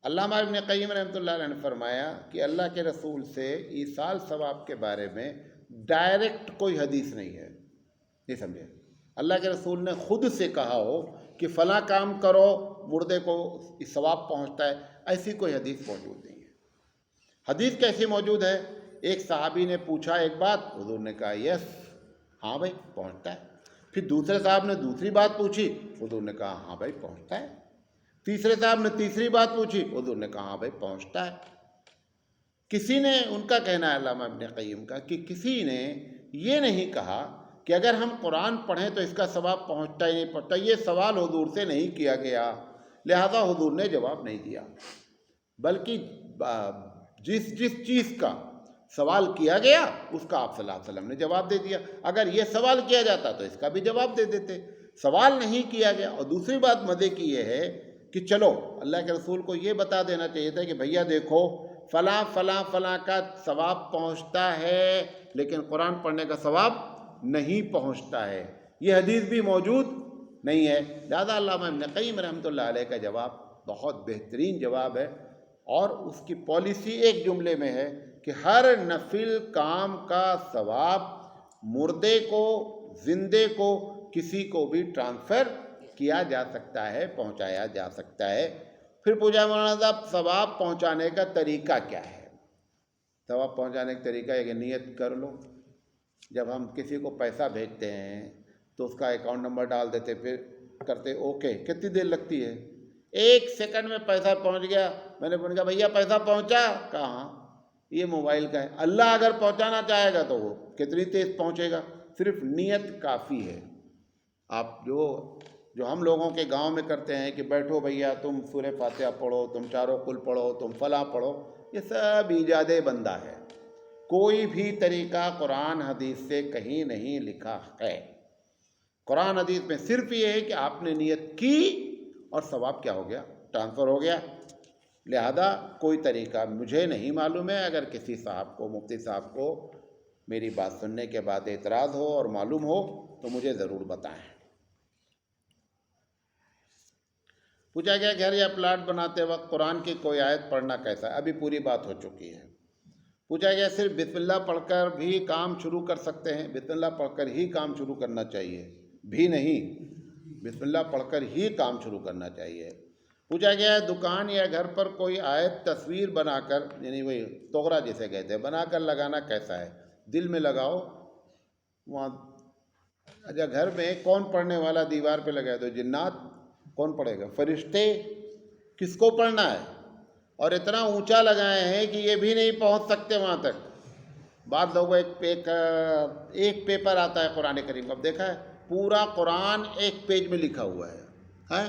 علامہ ابن قیم رحمۃ اللہ علیہ نے فرمایا کہ اللہ کے رسول سے ایصال ثواب کے بارے میں ڈائریکٹ کوئی حدیث نہیں ہے، نہیں سمجھے؟ اللہ کے رسول نے خود سے کہا ہو کہ فلاں کام کرو مردے کو ثواب پہنچتا ہے، ایسی کوئی حدیث موجود نہیں ہے۔ حدیث کیسی موجود ہے؟ ایک صحابی نے پوچھا ایک بات، حضور نے کہا یس، ہاں بھائی پہنچتا ہے۔ پھر دوسرے صاحب نے دوسری بات پوچھی، حضور نے کہا ہاں بھائی پہنچتا ہے۔ تیسرے صاحب نے تیسری بات پوچھی، حضور نے کہا بھائی پہنچتا ہے۔ کسی نے، ان کا کہنا ہے علامہ ابن قیم کا، کہ کسی نے یہ نہیں کہا کہ اگر ہم قرآن پڑھیں تو اس کا ثواب پہنچتا ہی نہیں پہنچتا، یہ سوال حضور سے نہیں کیا گیا، لہذا حضور نے جواب نہیں دیا، بلکہ جس چیز کا سوال کیا گیا اس کا آپ صلی اللہ علیہ وسلم نے جواب دے دیا۔ اگر یہ سوال کیا جاتا تو اس کا بھی جواب دے دیتے، سوال نہیں کیا گیا۔ اور دوسری بات مزے کی یہ ہے کہ چلو اللہ کے رسول کو یہ بتا دینا چاہیے تھا کہ بھیا دیکھو فلاں فلاں فلاں کا ثواب پہنچتا ہے لیکن قرآن پڑھنے کا ثواب نہیں پہنچتا ہے، یہ حدیث بھی موجود نہیں ہے۔ لہٰذا علامہ ابن قیم رحمۃ اللہ علیہ کا جواب بہت بہترین جواب ہے، اور اس کی پالیسی ایک جملے میں ہے کہ ہر نفل کام کا ثواب مردے کو، زندے کو، کسی کو بھی ٹرانسفر کیا جا سکتا ہے، پہنچایا جا سکتا ہے۔ پھر پوچھا مولانا صاحب ثواب پہنچانے کا طریقہ کیا ہے؟ ثواب پہنچانے کا طریقہ ہے کہ نیت کر لو۔ جب ہم کسی کو پیسہ بھیجتے ہیں تو اس کا اکاؤنٹ نمبر ڈال دیتے، پھر کرتے اوکے، کتنی دیر لگتی ہے؟ 1 سیکنڈ میں پیسہ پہنچ گیا۔ میں نے کہا بھیا پیسہ پہنچا؟ کہاں، یہ موبائل کا ہے۔ اللہ اگر پہنچانا چاہے گا تو وہ کتنی تیز پہنچے گا، صرف نیت کافی ہے۔ آپ جو ہم لوگوں کے گاؤں میں کرتے ہیں کہ بیٹھو بھیا تم سورہ فاتحہ پڑھو، تم چاروں کل پڑھو، تم فلاں پڑھو، یہ سب ایجاد بندہ ہے، کوئی بھی طریقہ قرآن حدیث سے کہیں نہیں لکھا ہے۔ قرآن حدیث میں صرف یہ ہے کہ آپ نے نیت کی اور ثواب کیا ہو گیا، ٹرانسفر ہو گیا۔ لہذا کوئی طریقہ مجھے نہیں معلوم ہے، اگر کسی صاحب کو، مفتی صاحب کو میری بات سننے کے بعد اعتراض ہو اور معلوم ہو تو مجھے ضرور بتائیں۔ پوچھا گیا گھر یا پلاٹ بناتے وقت قرآن کی کوئی آیت پڑھنا کیسا ہے؟ ابھی پوری بات ہو چکی ہے۔ پوچھا گیا صرف بسم اللہ پڑھ کر بھی کام شروع کر سکتے ہیں؟ بسم اللہ پڑھ کر ہی کام شروع کرنا چاہیے، بھی نہیں، بسم اللہ پڑھ کر ہی کام شروع کرنا چاہیے۔ پوچھا گیا ہے دکان یا گھر پر کوئی آیت تصویر بنا کر، یعنی وہی توغرا جسے کہتے ہیں، بنا کر لگانا کیسا ہے؟ دل میں لگاؤ وہاں۔ اچھا گھر میں کون پڑھنے والا دیوار پہ لگائے؟ تو جنات، کون پڑھے گا؟ فرشتے، کس کو پڑھنا ہے؟ اور اتنا اونچا لگائے ہیں کہ یہ بھی نہیں پہنچ سکتے وہاں تک۔ بعض لوگوں ایک پیپر آتا ہے قرآن کریم کا، اب دیکھا ہے پورا قرآن ایک پیج میں لکھا ہوا ہے،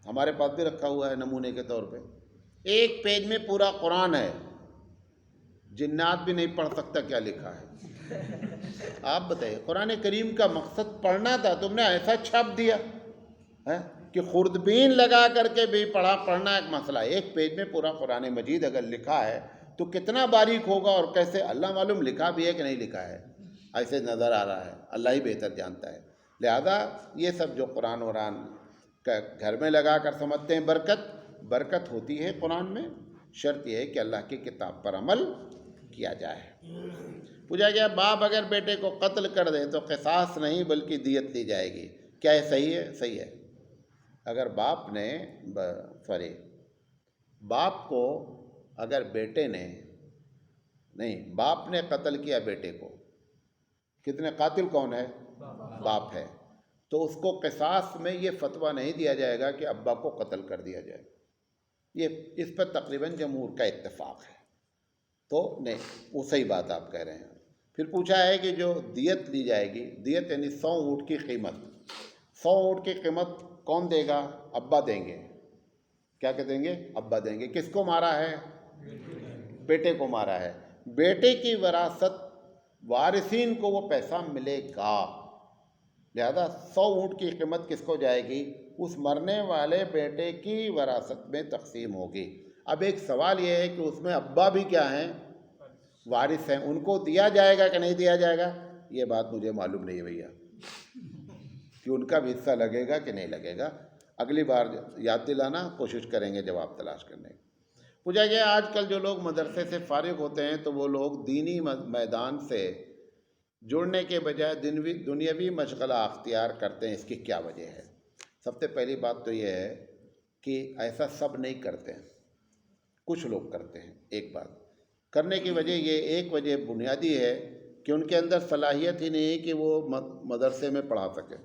ہمارے پاس بھی رکھا ہوا ہے نمونے کے طور پہ، ایک پیج میں پورا قرآن ہے، جنات بھی نہیں پڑھ سکتا کیا لکھا ہے۔ آپ بتائیے، قرآن کریم کا مقصد پڑھنا تھا، تم نے ایسا چھاپ دیا کہ خوردبین لگا کر کے بھی پڑھنا ایک مسئلہ ہے۔ ایک پیج میں پورا قرآن مجید اگر لکھا ہے تو کتنا باریک ہوگا، اور کیسے، اللہ معلوم لکھا بھی ہے کہ نہیں لکھا ہے، ایسے نظر آ رہا ہے، اللہ ہی بہتر جانتا ہے۔ لہذا یہ سب جو قرآن کا گھر میں لگا کر سمجھتے ہیں برکت ہوتی ہے قرآن میں، شرط یہ ہے کہ اللہ کی کتاب پر عمل کیا جائے۔ پوچھا گیا باپ اگر بیٹے کو قتل کر دے تو قصاص نہیں بلکہ دیت لی جائے گی، کیا یہ صحیح ہے؟ صحیح ہے۔ اگر باپ کو اگر بیٹے نے، نہیں، باپ نے قتل کیا بیٹے کو، کتنے قاتل کون ہے؟ باپ ہے، تو اس کو قصاص میں یہ فتویٰ نہیں دیا جائے گا کہ ابا کو قتل کر دیا جائے، یہ اس پر تقریباً جمہور کا اتفاق ہے، تو نہیں، وہ صحیح بات آپ کہہ رہے ہیں۔ پھر پوچھا ہے کہ جو دیت لی جائے گی، دیت یعنی 100 اونٹ کی قیمت، 100 اونٹ کی قیمت کون دے گا؟ ابا دیں گے۔ کیا دیں گے؟ ابا دیں گے۔ کس کو مارا ہے؟ بیٹے کو مارا ہے۔ بیٹے کی وراثت وارثین کو وہ پیسہ ملے گا، لہذا 100 اونٹ کی قیمت کس کو جائے گی؟ اس مرنے والے بیٹے کی وراثت میں تقسیم ہوگی۔ اب ایک سوال یہ ہے کہ اس میں ابا بھی کیا ہیں؟ وارث ہیں، ان کو دیا جائے گا کہ نہیں دیا جائے گا؟ یہ بات مجھے معلوم نہیں ہے بھیا، کہ ان کا بھی حصہ لگے گا کہ نہیں لگے گا، اگلی بار یاد دلانا، کوشش کریں گے جواب تلاش کرنے کی۔ پوچھا گیا آج کل جو لوگ مدرسے سے فارغ ہوتے ہیں تو وہ لوگ دینی میدان سے جڑنے کے بجائے دنیاوی مشغلہ اختیار کرتے ہیں، اس کی کیا وجہ ہے؟ سب سے پہلی بات تو یہ ہے کہ ایسا سب نہیں کرتے ہیں، کچھ لوگ کرتے ہیں۔ ایک بات کرنے کی وجہ یہ، ایک وجہ بنیادی ہے کہ ان کے اندر صلاحیت ہی نہیں ہے کہ وہ مدرسے میں پڑھا سکے،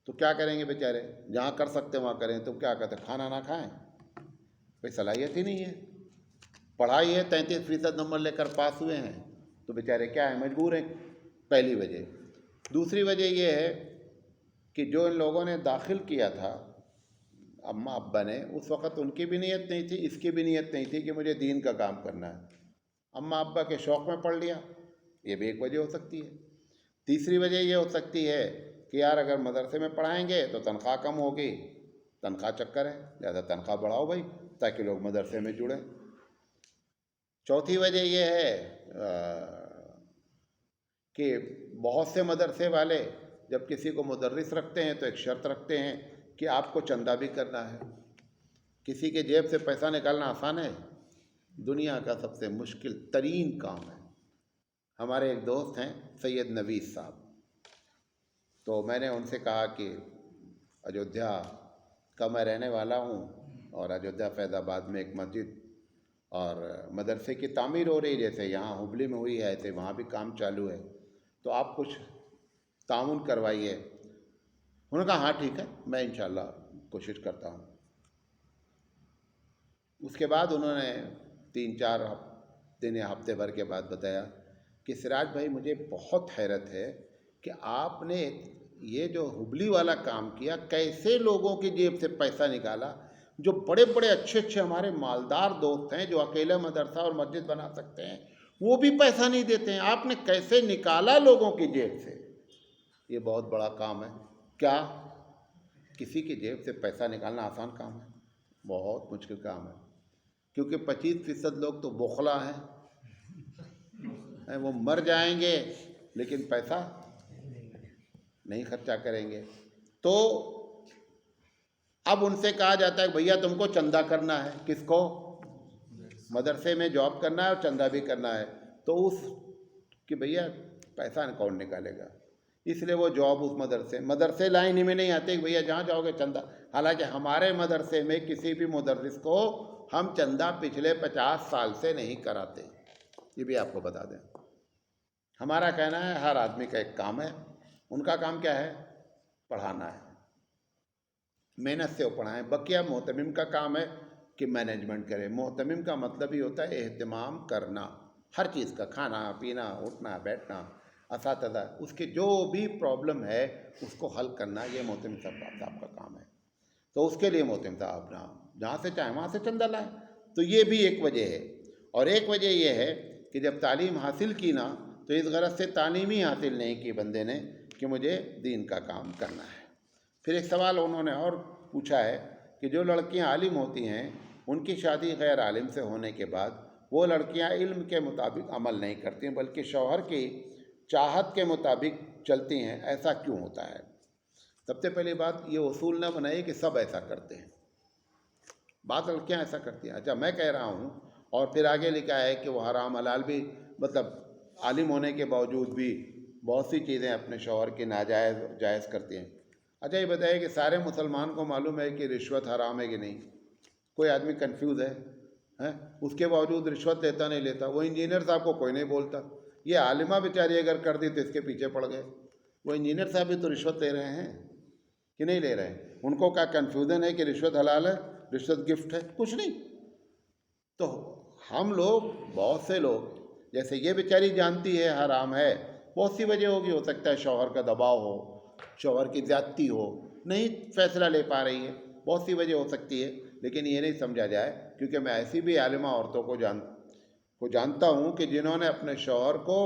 تو کیا کریں گے بیچارے؟ جہاں کر سکتے وہاں کریں، تو کیا کہتے ہیں کھانا نہ کھائیں؟ کوئی صلاحیت ہی نہیں ہے، پڑھائی ہے 33% نمبر لے کر پاس ہوئے ہیں تو بیچارے کیا ہیں، مجبور ہیں، پہلی وجہ۔ دوسری وجہ یہ ہے کہ جو ان لوگوں نے داخل کیا تھا اماں ابا نے، اس وقت ان کی بھی نیت نہیں تھی، اس کی بھی نیت نہیں تھی کہ مجھے دین کا کام کرنا ہے، اماں ابا کے شوق میں پڑھ لیا، یہ بھی ایک وجہ ہو سکتی ہے۔ تیسری وجہ یہ ہو سکتی ہے کہ یار اگر مدرسے میں پڑھائیں گے تو تنخواہ کم ہوگی، تنخواہ چکر ہے، لہٰذا تنخواہ بڑھاؤ بھائی تاکہ لوگ مدرسے میں جڑیں۔ چوتھی وجہ یہ ہے کہ بہت سے مدرسے والے جب کسی کو مدرس رکھتے ہیں تو ایک شرط رکھتے ہیں کہ آپ کو چندہ بھی کرنا ہے۔ کسی کے جیب سے پیسہ نکالنا آسان ہے؟ دنیا کا سب سے مشکل ترین کام ہے۔ ہمارے ایک دوست ہیں سید نویس صاحب، تو میں نے ان سے کہا کہ ایودھیا کا میں رہنے والا ہوں، اور ایودھیا فیض آباد میں ایک مسجد اور مدرسے کی تعمیر ہو رہی، جیسے یہاں ہبلی میں ہوئی ہے ایسے وہاں بھی کام چالو ہے، تو آپ کچھ تعاون کروائیے۔ انہوں نے کہا ہاں ٹھیک ہے، میں انشاءاللہ کوشش کرتا ہوں۔ اس کے بعد انہوں نے 3-4 دن یا ہفتے بھر کے بعد بتایا کہ سراج بھائی مجھے بہت حیرت ہے کہ آپ نے یہ جو ہبلی والا کام کیا، کیسے لوگوں کی جیب سے پیسہ نکالا، جو بڑے بڑے اچھے ہمارے مالدار دوست ہیں جو اکیلے مدرسہ اور مسجد بنا سکتے ہیں وہ بھی پیسہ نہیں دیتے ہیں، آپ نے کیسے نکالا لوگوں کی جیب سے؟ یہ بہت بڑا کام ہے۔ کیا کسی کی جیب سے پیسہ نکالنا آسان کام ہے؟ بہت مشکل کام ہے، کیونکہ 25% لوگ تو بخلا ہیں، وہ مر جائیں گے لیکن پیسہ نہیں خرچہ کریں گے۔ تو اب ان سے کہا جاتا ہے کہ بھیا تم کو چندہ کرنا ہے، کس کو؟ مدرسے میں جاب کرنا ہے اور چندہ بھی کرنا ہے، تو اس کہ بھیا پیسہ کون نکالے گا؟ اس لیے وہ جاب اس مدرسے لائن ہی میں نہیں آتے کہ بھیا جہاں جاؤ گے چندہ۔ حالانکہ ہمارے مدرسے میں کسی بھی مدرس کو ہم چندہ پچھلے 50 سال سے نہیں کراتے، یہ بھی آپ کو بتا دیں۔ ہمارا کہنا ہے ہر آدمی کا ایک کام ہے، ان کا کام کیا ہے؟ پڑھانا ہے، محنت سے وہ پڑھائیں۔ بقیہ محتمم کا کام ہے کہ مینجمنٹ کرے۔ محتمم کا مطلب ہی ہوتا ہے اہتمام کرنا، ہر چیز کا، کھانا پینا اٹھنا بیٹھنا، اساتذہ اس کے جو بھی پرابلم ہے اس کو حل کرنا، یہ محتمم صاحب کا کام ہے۔ تو اس کے لیے محتمم صاحب اپنا جہاں سے چاہیں وہاں سے چندہ لائیں، تو یہ بھی ایک وجہ ہے۔ اور ایک وجہ یہ ہے کہ جب تعلیم حاصل کی نا تو اس غرض سے تعلیم ہی حاصل نہیں کی بندے نے کہ مجھے دین کا کام کرنا ہے۔ پھر ایک سوال انہوں نے اور پوچھا ہے کہ جو لڑکیاں عالم ہوتی ہیں ان کی شادی غیر عالم سے ہونے کے بعد وہ لڑکیاں علم کے مطابق عمل نہیں کرتی ہیں بلکہ شوہر کی چاہت کے مطابق چلتی ہیں، ایسا کیوں ہوتا ہے؟ سب سے پہلی بات یہ اصول نہ بنائیے کہ سب ایسا کرتے ہیں، بعض لڑکیاں ایسا کرتی ہیں۔ اچھا میں کہہ رہا ہوں، اور پھر آگے لکھا ہے کہ وہ حرام حلال بھی، مطلب عالم ہونے کے باوجود بھی بہت سی چیزیں اپنے شوہر کی ناجائز جائز کرتی ہیں۔ اچھا یہ بتائیے کہ سارے مسلمان کو معلوم ہے کہ رشوت حرام ہے کہ نہیں؟ کوئی آدمی کنفیوز ہے اس کے باوجود رشوت لیتا نہیں لیتا؟ وہ انجینئر صاحب کو کوئی نہیں بولتا، یہ عالمہ بیچاری اگر کر دی تو اس کے پیچھے پڑ گئے۔ وہ انجینئر صاحب بھی تو رشوت لے رہے ہیں کہ نہیں لے رہے ہیں؟ ان کو کیا کنفیوژن ہے کہ رشوت حلال ہے، رشوت گفٹ ہے؟ کچھ نہیں۔ تو ہم لوگ، بہت سے لوگ، جیسے یہ بیچاری جانتی ہے حرام ہے، بہت سی وجہ ہوگی، ہو سکتا ہے شوہر کا دباؤ ہو، شوہر کی زیادتی ہو، نہیں فیصلہ لے پا رہی ہے، بہت سی وجہ ہو سکتی ہے، لیکن یہ نہیں سمجھا جائے، کیونکہ میں ایسی بھی عالمہ عورتوں کو جانتا ہوں کہ جنہوں نے اپنے شوہر کو،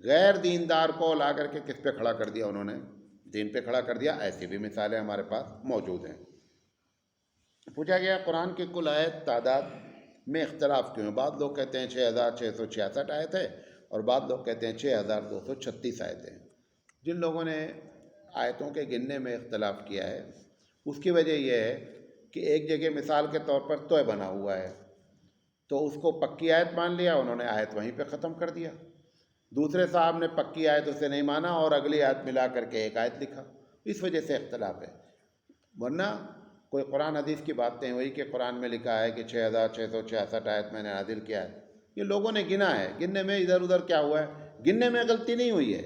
غیر دیندار کو لا کر کے کس پہ کھڑا کر دیا، انہوں نے دین پہ کھڑا کر دیا۔ ایسی بھی مثالیں ہمارے پاس موجود ہیں۔ پوچھا گیا قرآن کی کل آیت تعداد میں اختلاف کیوں ہے؟ بعض لوگ کہتے ہیں 6666 آیت ہے اور بعض لوگ کہتے ہیں 6236 آیتیں ہیں۔ جن لوگوں نے آیتوں کے گننے میں اختلاف کیا ہے اس کی وجہ یہ ہے کہ ایک جگہ مثال کے طور پر توئے بنا ہوا ہے تو اس کو پکی آیت مان لیا، انہوں نے آیت وہیں پہ ختم کر دیا۔ دوسرے صاحب نے پکی آیت اسے نہیں مانا اور اگلی آیت ملا کر کے ایک آیت لکھا، اس وجہ سے اختلاف ہے۔ ورنہ کوئی قرآن حدیث کی بات نہیں ہوئی کہ قرآن میں لکھا ہے کہ 6666 آیت میں نے نازل کیا ہے، یہ لوگوں نے گنا ہے، گننے میں ادھر ادھر کیا ہوا ہے، گننے میں غلطی نہیں ہوئی ہے۔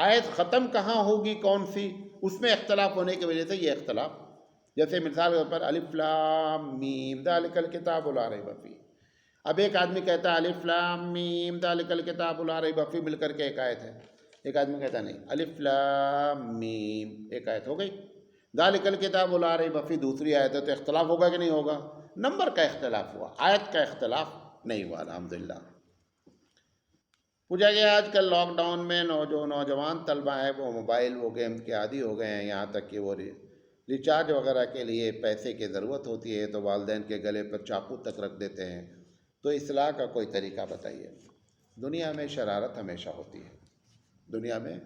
آیت ختم کہاں ہوگی کون سی، اس میں اختلاف ہونے کی وجہ سے یہ اختلاف، جیسے مثال کے طور پر الف لام میم ذالک الکتاب لا ریب فیہ، اب ایک آدمی کہتا ہے الف لام میم ذالک الکتاب لا ریب فیہ مل کر کے ایک آیت ہے، ایک آدمی کہتا ہے نہیں الف لام میم ایک آیت ہو گئی، ذالک الکتاب لا ریب فیہ دوسری آیت ہے، تو اختلاف ہوگا کہ نہیں ہوگا؟ نمبر کا اختلاف ہوا، آیت کا اختلاف نہیں ہوا الحمدللہ۔ پوچھا گیا آج کل لاک ڈاؤن میں جو نوجوان طلبہ ہیں وہ موبائل وہ گیم کے عادی ہو گئے ہیں، یہاں تک کہ وہ ریچارج وغیرہ کے لیے پیسے کی ضرورت ہوتی ہے تو والدین کے گلے پر چاقو تک رکھ دیتے ہیں، تو اصلاح کا کوئی طریقہ بتائیے۔ دنیا میں شرارت ہمیشہ ہوتی ہے، دنیا میں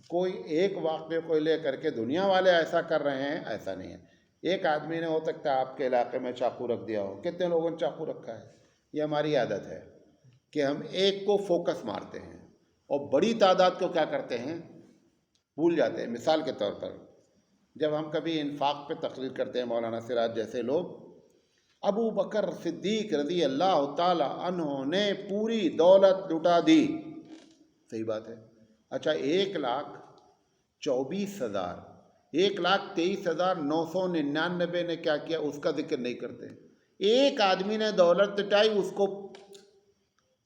کوئی ایک واقعے کو لے کر کے دنیا والے ایسا کر رہے ہیں ایسا نہیں ہے۔ ایک آدمی نے ہو سکتا ہے آپ کے علاقے میں چاقو رکھ دیا ہو، کتنے لوگوں نے چاقو رکھا ہے؟ یہ ہماری عادت ہے کہ ہم ایک کو فوکس مارتے ہیں اور بڑی تعداد کو کیا کرتے ہیں، بھول جاتے ہیں۔ مثال کے طور پر جب ہم کبھی انفاق پہ تقریر کرتے ہیں، مولانا سراج جیسے لوگ، ابو بکر صدیق رضی اللہ تعالی عنہ نے پوری دولت لٹا دی، صحیح بات ہے، اچھا 1,24,000 1,23,999 نے کیا کیا اس کا ذکر نہیں کرتے۔ ایک آدمی نے دولت لٹائی، اس کو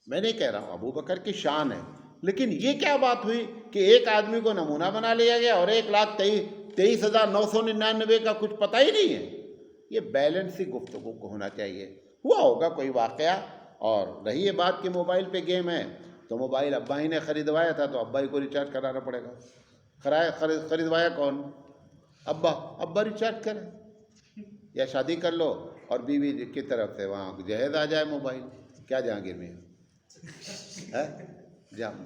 میں نہیں کہہ رہا ہوں ابو بکر کی شان ہے، لیکن یہ کیا بات ہوئی کہ ایک آدمی کو نمونہ بنا لیا گیا اور 1,23,999 کا کچھ پتہ ہی نہیں ہے۔ یہ بیلنس سی گفتگو کو ہونا چاہیے۔ ہوا ہوگا کوئی واقعہ، اور رہی یہ بات کہ موبائل پہ گیم ہے تو موبائل ابا ہی نے خریدوایا تھا تو ابا ہی کو ریچارج کرانا پڑے گا۔ خریدوایا کون؟ ابا ریچارج کرے، یا شادی کر لو اور بیوی کی طرف سے وہاں جہیز آ جائے موبائل، کیا جہانگیر میں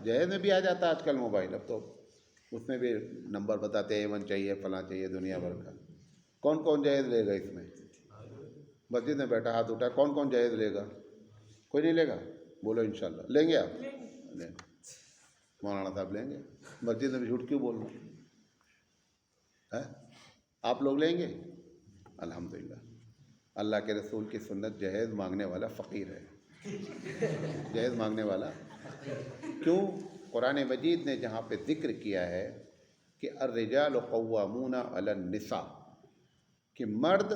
جہیز میں بھی آ جاتا ہے آج کل موبائل، اب تو اس میں بھی نمبر بتاتے ہیں A1 چاہیے فلاں چاہیے دنیا بھر کا۔ کون کون جہیز لے گا اس میں؟ مسجد میں بیٹھا ہاتھ اٹھا، کون کون جہیز لے گا؟ کوئی نہیں لے گا؟ بولو انشاءاللہ لیں گے آپ؟ لیں، مولانا صاحب لیں گے؟ مسجد میں بھی جھوٹ کیوں بولنا ہے؟ آپ لوگ لیں گے؟ الحمدللہ، اللہ کے رسول کی سنت جہیز مانگنے والا فقیر ہے، جہیز مانگنے والا کیوں؟ قرآن مجید نے جہاں پہ ذکر کیا ہے کہ الرجال قوامون علی النساء، کہ مرد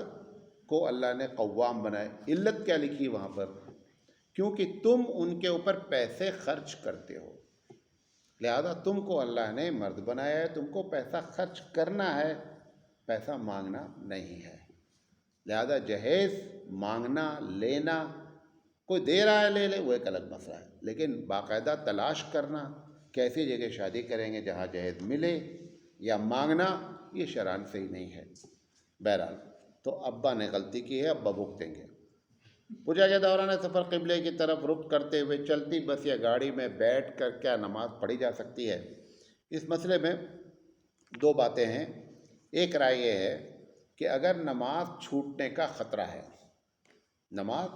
کو اللہ نے قوام بنائے، علت کیا لکھی وہاں پر؟ کیونکہ تم ان کے اوپر پیسے خرچ کرتے ہو، لہذا تم کو اللہ نے مرد بنایا ہے، تم کو پیسہ خرچ کرنا ہے، پیسہ مانگنا نہیں ہے۔ لہذا جہیز مانگنا لینا، کوئی دے رہا ہے لے لے، وہ ایک الگ مسئلہ ہے، لیکن باقاعدہ تلاش کرنا کیسی جگہ شادی کریں گے جہاں جہیز ملے یا مانگنا، یہ شرعاً صحیح نہیں ہے۔ بہرحال تو ابا نے غلطی کی ہے، ابا بھگتیں گے۔ پوچھا گیا دوران سفر قبلے کی طرف رخ کرتے ہوئے چلتی بس یا گاڑی میں بیٹھ کر کیا نماز پڑھی جا سکتی ہے؟ اس مسئلے میں دو باتیں ہیں۔ ایک رائے یہ ہے کہ اگر نماز چھوٹنے کا خطرہ ہے، نماز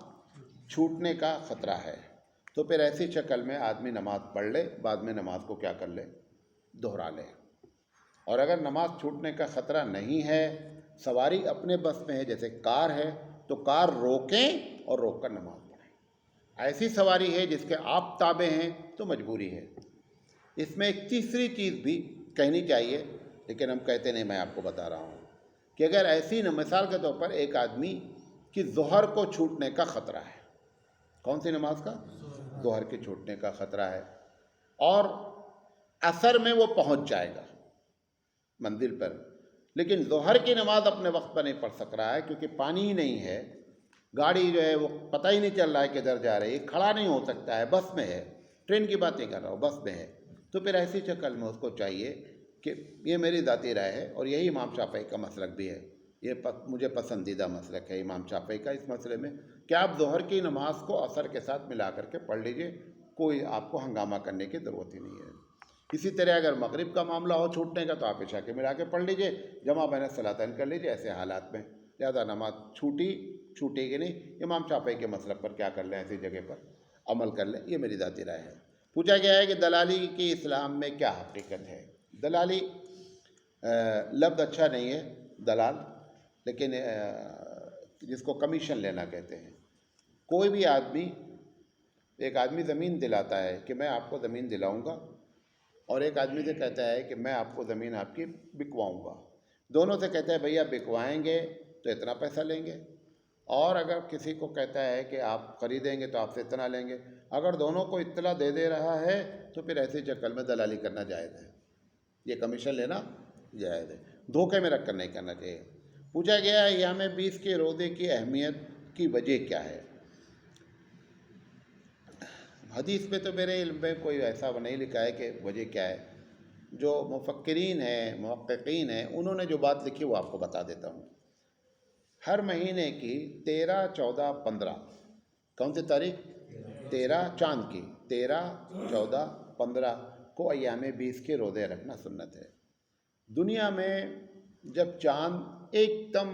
چھوٹنے کا خطرہ ہے، تو پھر ایسی شکل میں آدمی نماز پڑھ لے، بعد میں نماز کو کیا کر لے، دہرا لے۔ اور اگر نماز چھوٹنے کا خطرہ نہیں ہے، سواری اپنے بس میں ہے، جیسے کار ہے تو کار روکیں اور روک کر نماز پڑھیں۔ ایسی سواری ہے جس کے آپ تابع ہیں تو مجبوری ہے۔ اس میں ایک تیسری چیز بھی کہنی چاہیے، لیکن ہم کہتے نہیں، میں آپ کو بتا رہا ہوں کہ اگر ایسی مثال کے طور پر ایک آدمی کی ظہر کو چھوٹنے کا خطرہ ہے، کون سی نماز کا؟ ظہر کے چھوٹنے کا خطرہ ہے، اور عصر میں وہ پہنچ جائے گا منزل پر، لیکن ظہر کی نماز اپنے وقت پر نہیں پڑھ سک رہا ہے کیونکہ پانی ہی نہیں ہے، گاڑی جو ہے وہ پتہ ہی نہیں چل رہا ہے کدھر جا رہی ہے، کھڑا نہیں ہو سکتا ہے، بس میں ہے، ٹرین کی بات نہیں کر رہا ہوں، بس میں ہے، تو پھر ایسی شکل میں اس کو چاہیے کہ یہ میری ذاتی رائے ہے اور یہی امام شافعی کا مسلک بھی ہے، یہ مجھے پسندیدہ مسلک ہے امام شافعی کا اس مسئلے میں، کہ آپ ظہر کی نماز کو عصر کے ساتھ ملا کر کے پڑھ لیجئے، کوئی آپ کو ہنگامہ کرنے کی ضرورت ہی نہیں ہے۔ اسی طرح اگر مغرب کا معاملہ ہو چھوٹنے کا تو آپ عشاء کے ملا کے پڑھ لیجئے، جمع بین الصلاتین کر لیجئے ایسے حالات میں، لہذا نماز چھوٹے گی نہیں۔ امام شافعی کے مسلک پر کیا کر لیں، ایسی جگہ پر عمل کر لیں، یہ میری ذاتی رائے ہے۔ پوچھا گیا ہے کہ دلالی کی اسلام میں کیا حقیقت ہے؟ دلالی لفظ اچھا نہیں ہے دلال، لیکن جس کو کمیشن لینا کہتے ہیں، کوئی بھی آدمی، ایک آدمی زمین دلاتا ہے کہ میں آپ کو زمین دلاؤں گا اور ایک آدمی سے کہتا ہے کہ میں آپ کو زمین آپ کی بکواؤں گا، دونوں سے کہتا ہے بھئی آپ بکوائیں گے تو اتنا پیسہ لیں گے، اور اگر کسی کو کہتا ہے کہ آپ خریدیں گے تو آپ سے اتنا لیں گے، اگر دونوں کو اطلاع دے دے رہا ہے تو پھر ایسی شکل میں دلالی کرنا جائز ہے، یہ کمیشن لینا جائز ہے، دھوکے میں رکھ کر نہیں کرنا چاہیے۔ پوچھا گیا ہے ایام 20 کے روزے کی اہمیت کی وجہ کیا ہے؟ حدیث میں تو میرے علم میں کوئی ایسا نہیں لکھا ہے کہ وجہ کیا ہے، جو مفکرین ہیں محققین ہیں انہوں نے جو بات لکھی وہ آپ کو بتا دیتا ہوں۔ ہر مہینے کی 13، 14، 15 کون سی تاریخ؟ 13 چاند کی، 13، 14، 15 کو ایام 20 کے روزے رکھنا سنت ہے۔ دنیا میں جب چاند ایک دم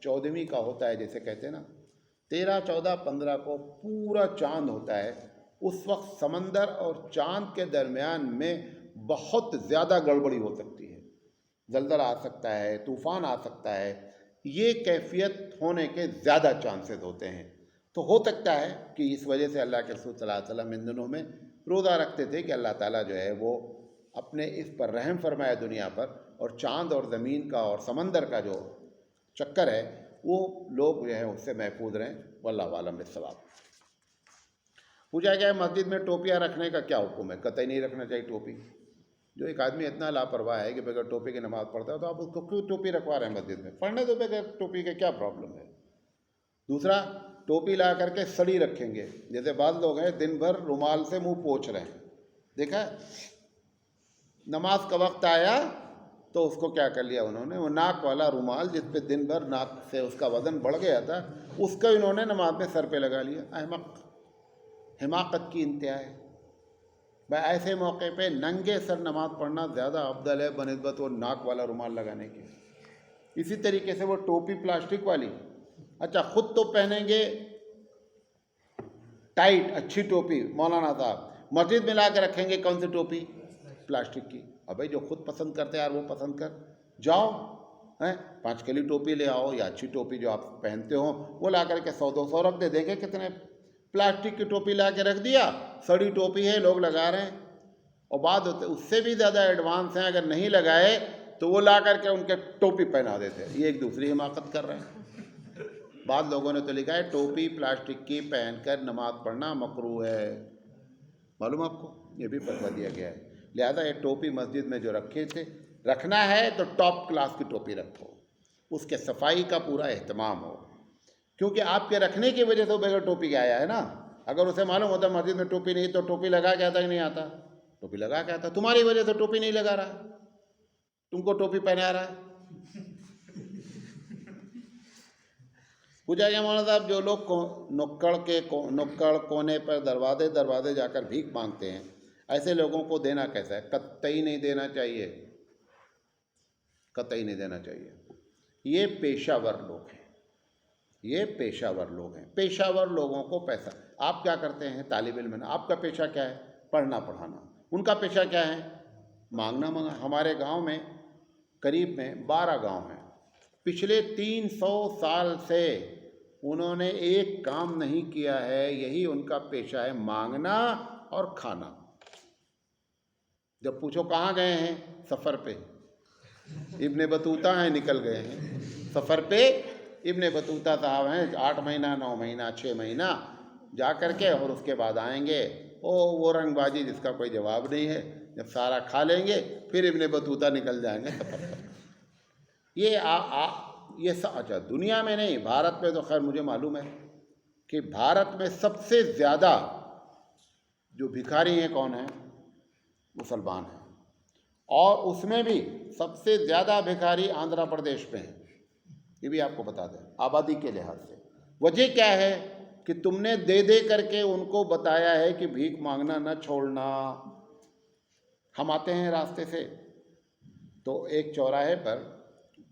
14ویں کا ہوتا ہے جیسے کہتے ہیں نا، 13، 14، 15 کو پورا چاند ہوتا ہے، اس وقت سمندر اور چاند کے درمیان میں بہت زیادہ گڑبڑی ہو سکتی ہے، زلزلہ آ سکتا ہے، طوفان آ سکتا ہے، یہ کیفیت ہونے کے زیادہ چانسز ہوتے ہیں۔ تو ہو سکتا ہے کہ اس وجہ سے اللہ کے رسول صلی اللہ علیہ وسلم ان دنوں میں روزہ رکھتے تھے کہ اللہ تعالیٰ جو ہے وہ اپنے اس پر رحم فرمائے دنیا پر، اور چاند اور زمین کا اور سمندر کا جو چکر ہے وہ لوگ جو ہے اس سے محفوظ رہیں۔ واللہ عالم بالصواب۔ پوچھا گیا ہے مسجد میں ٹوپیاں رکھنے کا کیا حکم ہے؟ قطعی نہیں رکھنا چاہیے ٹوپی۔ جو ایک آدمی اتنا لاپرواہ ہے کہ بغیر ٹوپی کی نماز پڑھتا ہے تو آپ اس کو کیوں ٹوپی رکھوا رہے ہیں مسجد میں؟ پڑھنے دو بغیر ٹوپی کے، کیا پرابلم ہے؟ دوسرا، ٹوپی لا کر کے سڑی رکھیں گے، جیسے بعض لوگ ہیں دن بھر رومال سے منہ پوچھ رہے ہیں، دیکھا نماز کا وقت آیا تو اس کو کیا کر لیا انہوں نے، وہ ناک والا رومال جس پہ دن بھر ناک سے اس کا وزن بڑھ گیا تھا اس کا انہوں نے نماز میں سر پہ لگا لیا۔ احمق، حماقت کی انتہا ہے۔ بھائی ایسے موقع پہ ننگے سر نماز پڑھنا زیادہ افضل ہے بنسبت وہ ناک والا رومال لگانے کے۔ اسی طریقے سے وہ ٹوپی پلاسٹک والی، اچھا خود تو پہنیں گے ٹائٹ اچھی ٹوپی، مولانا صاحب مسجد میں لا کے رکھیں گے کون سی ٹوپی؟ پلاسٹک کی۔ اب بھائی جو خود پسند کرتے ہیں یار وہ پسند کر جاؤ، 5 کلی ٹوپی لے آؤ یا اچھی ٹوپی جو آپ پہنتے ہو وہ لا کر کے 100-200 رکھ دے، دیکھیں کتنے پلاسٹک کی ٹوپی لا کے رکھ دیا، سڑی ٹوپی ہے لوگ لگا رہے ہیں، اور بعد اس سے بھی زیادہ ایڈوانس ہیں، اگر نہیں لگائے تو وہ لا کر کے ان کے ٹوپی پہنا دیتے ہیں، یہ ایک دوسری حماقت کر رہے ہیں۔ بعض لوگوں نے تو لکھا ہے ٹوپی پلاسٹک کی پہن کر نماز پڑھنا مکروہ ہے، معلوم آپ کو؟ یہ بھی فتویٰ دیا گیا ہے۔ لہذا یہ ٹوپی مسجد میں جو رکھے تھے، رکھنا ہے تو ٹاپ کلاس کی ٹوپی رکھو، اس کے صفائی کا پورا اہتمام ہو، کیونکہ آپ کے رکھنے کی وجہ سے وہ بغیر ٹوپی کے آیا ہے نا۔ اگر اسے معلوم ہوتا مسجد میں ٹوپی نہیں تو ٹوپی لگا کے آتا کہ نہیں آتا؟ ٹوپی لگا کے آتا۔ تمہاری وجہ سے ٹوپی نہیں لگا رہا، تم کو ٹوپی پہنا رہا ہے۔ پوچھا گیا مولانا صاحب جو لوگ نکڑ کونے پر دروازے جا کر بھیک مانگتے ہیں، ایسے لوگوں کو دینا کیسا ہے؟ قطعی نہیں دینا چاہیے، قطعی نہیں دینا چاہیے۔ یہ پیشہ ور لوگ ہیں، یہ پیشہ ور لوگ ہیں، پیشہ ور لوگوں کو پیسہ، آپ کیا کرتے ہیں طالب علم ہیں، آپ کا پیشہ کیا ہے؟ پڑھنا پڑھانا، ان کا پیشہ کیا ہے؟ مانگنا مانگنا۔ ہمارے گاؤں میں قریب میں 12 گاؤں ہیں، پچھلے 300 سال سے انہوں نے ایک کام نہیں کیا ہے، یہی ان کا پیشہ ہے، مانگنا اور کھانا۔ جب پوچھو کہاں گئے ہیں؟ سفر پہ، ابن بطوطہ ہیں نکل گئے ہیں سفر پہ، ابن بطوطہ صاحب ہیں 8 مہینہ 9 مہینہ 6 مہینہ جا کر کے، اور اس کے بعد آئیں گے، وہ رنگ بازی جس کا کوئی جواب نہیں ہے، جب سارا کھا لیں گے پھر ابن بطوطہ نکل جائیں گے سفر پر۔ یہ اچھا دنیا میں نہیں، بھارت میں تو خیر مجھے معلوم ہے کہ بھارت میں سب سے زیادہ جو بھکاری ہیں کون ہیں؟ مسلمان ہیں، اور اس میں بھی سب سے زیادہ بھکاری آندھرا پردیش میں ہیں، یہ بھی آپ کو بتا دیں آبادی کے لحاظ سے۔ وجہ کیا ہے کہ تم نے دے دے کر کے ان کو بتایا ہے کہ بھیک مانگنا نہ چھوڑنا۔ ہم آتے ہیں راستے سے تو ایک چوراہے پر،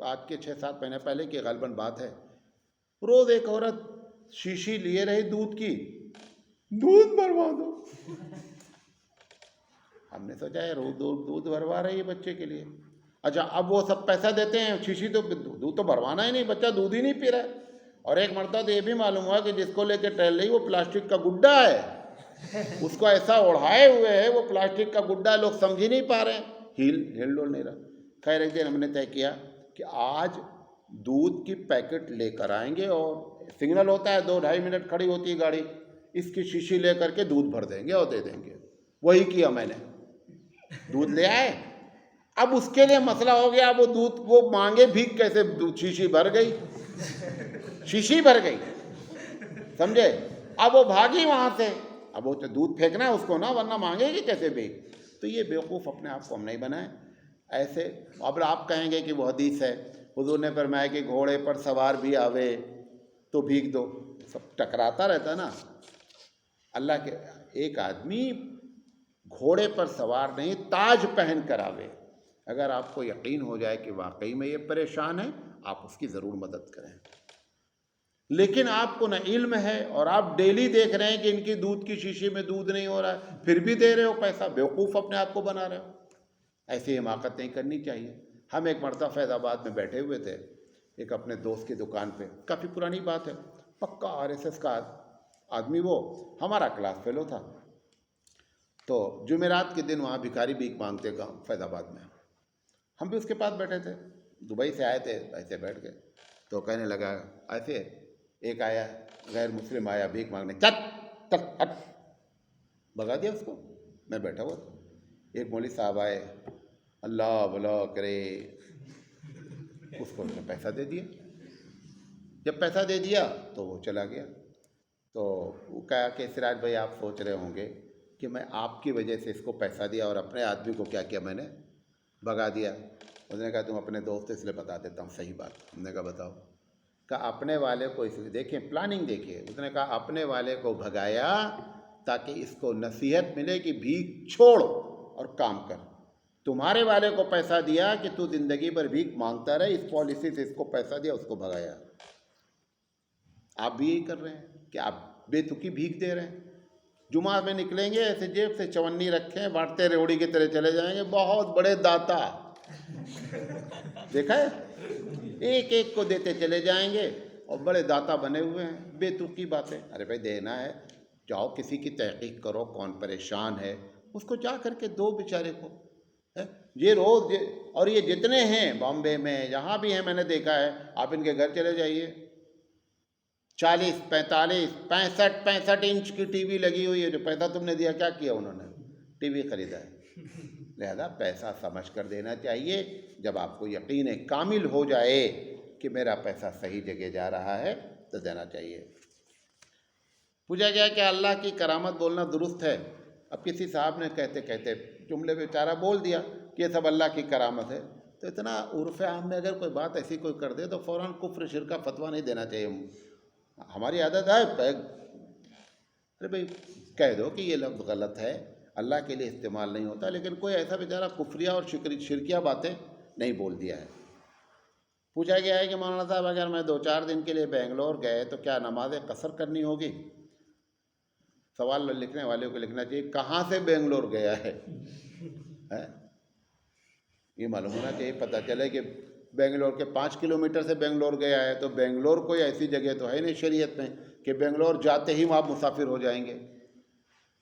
آج کے 6-7 مہینے پہلے کی غالباً بات ہے، روز ایک عورت شیشی لیے رہی دودھ کی، دودھ بھروا دو۔ ہم نے سوچا ہے روز دودھ بھروا رہی ہے بچے کے لیے، اچھا اب وہ سب پیسہ دیتے ہیں، شیشی تو دودھ تو بھروانا ہی نہیں، بچہ دودھ ہی نہیں پی رہا ہے۔ اور ایک مرتبہ تو یہ بھی معلوم ہوا کہ جس کو لے کے ٹہل رہی وہ پلاسٹک کا گڈا ہے، اس کو ایسا اڑھائے ہوئے ہے وہ پلاسٹک کا گڈا، لوگ سمجھ ہی نہیں پا رہے ہیں، ہل ڈول نہیں رہا۔ خیر ایک دن ہم نے طے کیا کہ آج دودھ کی پیکٹ لے کر آئیں گے، اور سگنل ہوتا ہے 2-2.5 منٹ کھڑی ہوتی ہے گاڑی، اس کی شیشی لے کر کے دودھ بھر دیں گے اور دے دیں گے۔ وہی کیا میں نے، دودھ لے آئے۔ اب اس کے لیے مسئلہ ہو گیا، وہ دودھ وہ مانگے بھیک کیسے، شیشی بھر گئی، شیشی بھر گئی، سمجھے؟ اب وہ بھاگی وہاں سے، اب وہ تو دودھ پھینکنا ہے اس کو نا، ورنہ مانگے گی کیسے بھیک؟ تو یہ بیوقوف اپنے آپ کو ہم نہیں بنائیں ایسے۔ اب آپ کہیں گے کہ وہ حدیث ہے، حضور نے فرمایا کہ گھوڑے پر سوار بھی آوے تو بھیک دو، سب ٹکراتا رہتا نا۔ اللہ کے ایک آدمی گھوڑے پر سوار نہیں، تاج پہن کر آوے، اگر آپ کو یقین ہو جائے کہ واقعی میں یہ پریشان ہے، آپ اس کی ضرور مدد کریں۔ لیکن آپ کو نہ علم ہے، اور آپ ڈیلی دیکھ رہے ہیں کہ ان کی دودھ کی شیشی میں دودھ نہیں ہو رہا ہے، پھر بھی دے رہے ہو پیسہ، بیوقوف اپنے آپ کو بنا رہے ہو۔ ایسی حماقت نہیں کرنی چاہیے۔ ہم ایک مرتبہ فیض آباد میں بیٹھے ہوئے تھے، ایک اپنے دوست کی دکان پہ، کافی پرانی بات ہے، پکا RSS کا آدمی، وہ ہمارا کلاس فیلو تھا۔ تو جمعرات کے دن وہاں بھکاری بھیک مانگتے گا فیض آباد میں، ہم بھی اس کے پاس بیٹھے تھے، دبئی سے آئے تھے، ایسے بیٹھ گئے تو کہنے لگا، ایسے ایک آیا غیر مسلم آیا بھیک مانگنے، چل چل ہٹ، بھگا دیا اس کو، میں بیٹھا ہوا تھا۔ ایک مولوی صاحب آئے، اللہ بھلا کرے، اس کو نے پیسہ دے دیا۔ جب پیسہ دے دیا تو وہ چلا گیا۔ تو وہ کہا کہ سراج بھائی آپ سوچ رہے ہوں گے کہ میں آپ کی وجہ سے اس کو پیسہ دیا اور اپنے آدمی کو کیا کیا، میں نے بھگا دیا۔ اس نے کہا تم اپنے دوست اس لیے بتا دیتا ہوں صحیح بات۔ ہم نے کہا بتاؤ۔ کہا اپنے والے کو اس لیے، دیکھیں پلاننگ دیکھیے، اس نے کہا اپنے والے کو بھگایا تاکہ اس کو نصیحت ملے کہ بھیک چھوڑ اور کام کر۔ تمہارے والے کو پیسہ دیا کہ تو زندگی بھر بھیک مانگتا رہے، اس پالیسی سے اس کو پیسہ دیا، اس کو بھگایا۔ آپ بھی یہی کر رہے ہیں کہ آپ بے تکی بھیک دے رہے ہیں۔ جمعہ میں نکلیں گے ایسے جیب سے چونی رکھیں، بانٹتے ریوڑی کی طرح چلے جائیں گے، بہت بڑے داتا، دیکھا ہے، ایک ایک کو دیتے چلے جائیں گے اور بڑے داتا بنے ہوئے ہیں۔ بے تکی باتیں، ارے بھائی دینا ہے، جاؤ کسی کی تحقیق کرو کون پریشان ہے، اس کو جا کر کے دو بیچارے کو۔ یہ روز اور یہ جتنے ہیں بامبے میں جہاں بھی ہیں، میں نے دیکھا ہے، آپ ان کے گھر چلے جائیے، 40 45 65 انچ کی ٹی وی لگی ہوئی ہے، جو پیسہ تم نے دیا کیا کیا انہوں نے؟ ٹی وی خریدا ہے۔ لہذا پیسہ سمجھ کر دینا چاہیے، جب آپ کو یقین کامل ہو جائے کہ میرا پیسہ صحیح جگہ جا رہا ہے تو دینا چاہیے۔ پوچھا گیا کہ اللہ کی کرامت بولنا درست ہے؟ اب کسی صاحب نے کہتے کہتے جملے بیچارہ بول دیا کہ یہ سب اللہ کی کرامت ہے، تو اتنا عرف عام میں اگر کوئی بات ایسی کوئی کر دے تو فوراً کفر شرک کا فتویٰ نہیں دینا چاہیے۔ ہماری عادت ہے ارے بھائی کہہ دو کہ یہ لفظ غلط ہے، اللہ کے لیے استعمال نہیں ہوتا، لیکن کوئی ایسا بیچارہ کفریہ اور شرکیہ باتیں نہیں بول دیا ہے۔ پوچھا گیا ہے کہ مولانا صاحب اگر میں 2-4 دن کے لیے بنگلور گئے تو کیا نماز قصر کرنی ہوگی؟ سوال لکھنے والے کو لکھنا چاہیے کہاں سے بنگلور گیا ہے، یہ معلوم ہونا چاہیے، پتہ چلے کہ بنگلور کے 5 کلومیٹر سے بنگلور گیا ہے، تو بنگلور کوئی ایسی جگہ تو ہے نہیں شریعت میں کہ بنگلور جاتے ہی وہاں مسافر ہو جائیں گے۔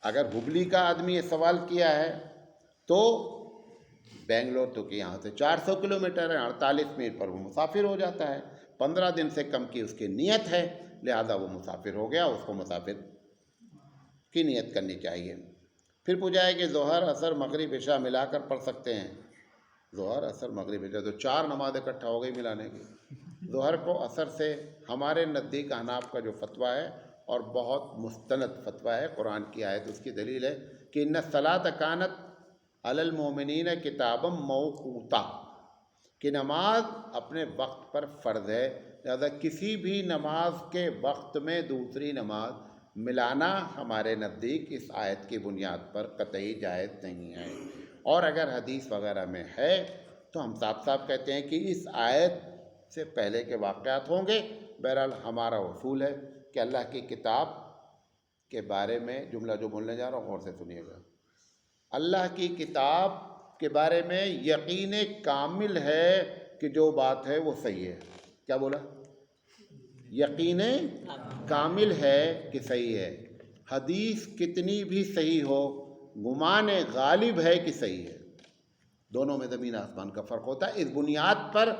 اگر ہبلی کا آدمی یہ سوال کیا ہے تو بنگلور تو کہ یہاں سے 400 کلومیٹر ہے، 48 منٹ پر وہ مسافر ہو جاتا ہے، 15 دن سے کم کی اس کی نیت ہے، لہذا وہ مسافر ہو گیا، اس کو مسافر کی نیت کرنی چاہیے۔ پھر پوچھا ہے کہ ظہر عصر مغرب عشاء ملا کر پڑھ سکتے ہیں؟ ظہر عصر مغرب عشاء تو 4 نماز اکٹھا ہو گئی ملانے کی۔ ظہر کو عصر سے ہمارے نزدیک احناف کا جو فتویٰ ہے اور بہت مستند فتویٰ ہے، قرآن کی آیت اس کی دلیل ہے کہ ان الصلاۃ کانت علی المؤمنین کتابا موقوتا، کہ نماز اپنے وقت پر فرض ہے، لہذا کسی بھی نماز کے وقت میں دوسری نماز ملانا ہمارے نزدیک اس آیت کی بنیاد پر قطعی جائز نہیں ہے۔ اور اگر حدیث وغیرہ میں ہے تو ہم صاف صاف کہتے ہیں کہ اس آیت سے پہلے کے واقعات ہوں گے۔ بہرحال ہمارا اصول ہے کہ اللہ کی کتاب کے بارے میں جملہ جو بولنے جا رہا ہوں غور سے سنیے گا، اللہ کی کتاب کے بارے میں یقین کامل ہے کہ جو بات ہے وہ صحیح ہے۔ کیا بولا؟ یقین کامل ہے کہ صحیح ہے۔ حدیث کتنی بھی صحیح ہو، گمان غالب ہے کہ صحیح ہے، دونوں میں زمین آسمان کا فرق ہوتا ہے۔ اس بنیاد پر